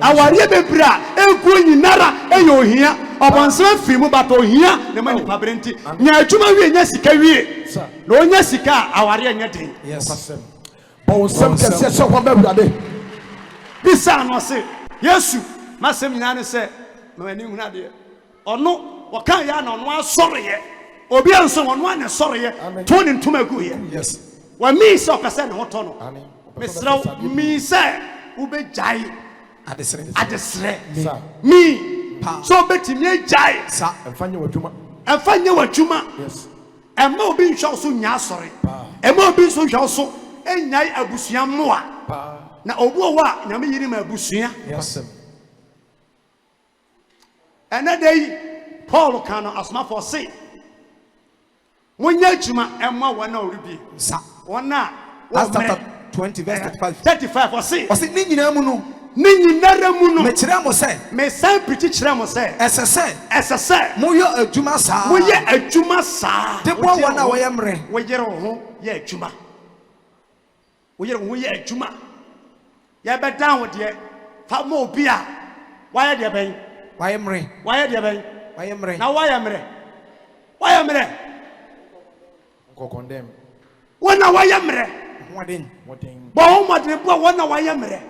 awari bebra egu nyinara eyo ohia obonse fimu bato ohia ne mani pabrenti nya adwuma wie nya sika wie na onya sika awari anya den yes bon sem kese so kwa bebra bisa no se yesu masem nyina ne se mani huna de ono wakan ya na ono asoriye obi anso ono ane soriye to ne ntuma gu ye yes wa mi so pese ne hoto no mesra mi se ube jai adesre mi so betimi ajai sa enfanye wadwuma yes emma obi nhwa so nya asori emma obi so nhwa so enyai abusua moa na obu wa nyame yiri ma abusua yes enadai Paul kano asma for say munya juma emma wana oribi sa wana chapter 20 verse 35 for say ni nyina mu no me kire mo se me san priti kire mo se esese moyo adwuma sa de bo wana wo ye mre wo yere ho ye adwuma wo yere ho ye adwuma ya be down de fa mo obi a wa ye de ben wa ye mre na wa ye mre ko condemn wona wa ye mre modin bo ho modin bo wona wa ye mre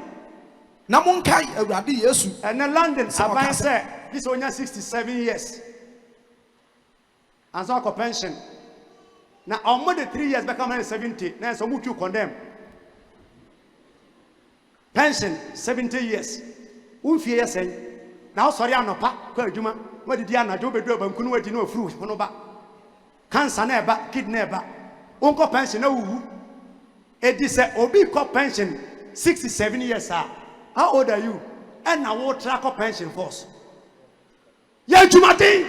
na monkai awurade yesu and London aban say this onya 67 years and so ko pension na almost 3 years become 70 na so mutu condemn pension 70 years unfie yesen na sorry anopa ko adwuma wadidi anajo bedu abankunu wadi na ofuru hono ba cancer na eba kidney eba unko pension na wuwu edi se obi ko pension 67 years ah. How old are you? And now what track of pension force? Yeah, Jumati.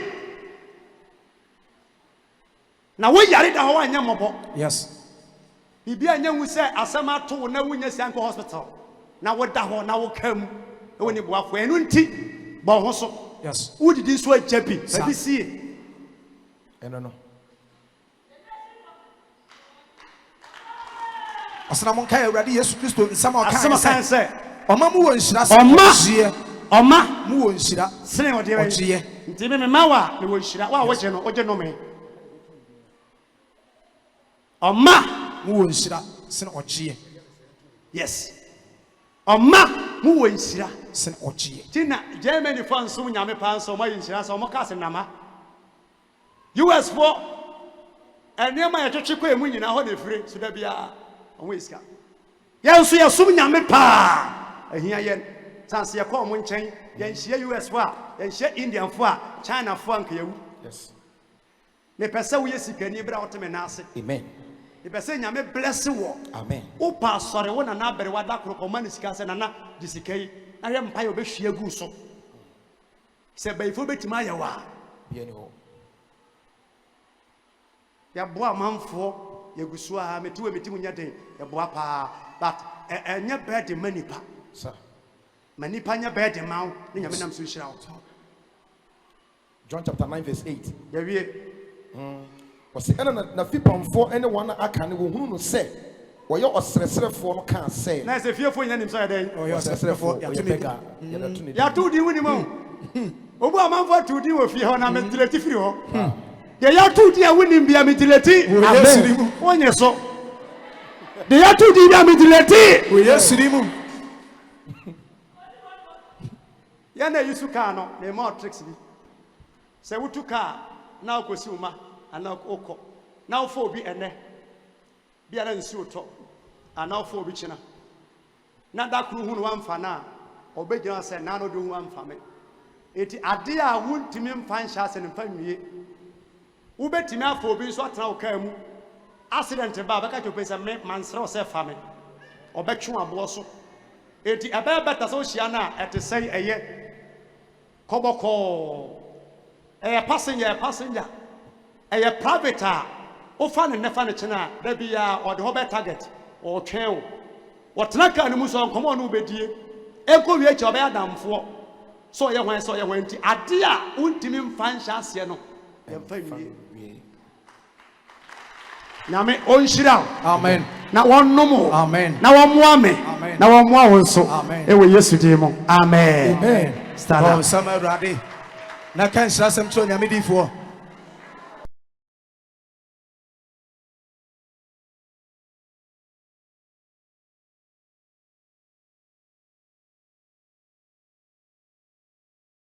Now we are it how I am. Yes. If you are young, we say Asama to na winya Sanko hospital. Now what that one now come when you walk when you tea, Bohoso. Yes. Who did this way, Chappy? Let me see. I don't know. Asana monka Awurade Yesu Kristo nsama kan say Oma mu won hira Oma mu won hira sene ode we nti me mawa ne won hira wa woje no oje no me Oma mu won hira sene oje yes Oma mu won hira sene oje tina Germany for nsum nyame pa nso mo yin hira so mo ka se nama US for enema ya twetwe kwa emu nyina ho na fire so da bia on iska ya nso ya sum nyame pa ahia yen sanse ya kwa mo nchen ya nhia US for ya nhia Indian for China for anka yawu Yes. me pese wo yesikani bra woteme na ase Amen. me pese nyame bless wo Amen. wo pa sore wo na na bere wada kro koma ne sika se na na disikai na ye mpa ye obehwie gu so se baifo betima ya wa Bien ho. ya boa manfo ya gusu a metiwe metimu nyade ya boa pa but enya bed manipa Sir. manipa nya bed mawo ne nyame nam so hira wo John chapter 9 verse 8. ya wie Wasi ena na fipamfo ene wana aka ne wo hunu no se woyɛ ɔsrɛsrɛfoɔ no ka sɛ na se fiefo nya nim so ya den oh yes ɔsrɛsrɛfoɔ ya yɛ pega yɛ to ne ya tu di wuni mo obu amanfo tu di wo fie ho na mentileti firi ho ya tu di a wuni bia mentileti amen onye so de ya tu di bia mentileti o yesirimu ya na yusu ka no na mo tricks bi se wutu ka na okosi uma ana okọ na ofo obi ene bia na nsi uto ana ofo obi china na da kru hu no amfa na obegyina se na no do hu amfa me eti ade a wuntimi mfa nhya se ne mfa nwie ubetimi afo obi nso atena oka mu accident ba beka to pesa me mansra o se fa me obetwe abo so eti ebe beta so hia na etesei eye koboko passenger eye private a ofa ne nefa ne chena da bia o de ho be target o twen o wotena ka ne mu so nkomo no bedie eko wie che obe adamfo so ye hwan nti ade a untimi mfa nhya ase no ye mfa wie nyame onhyira amen na wonnom amen na wonmoa me na wonmoa wo nso amen e wo Yesu din mo amen amen stand up Awurade na kan hyira sem tro nyame difo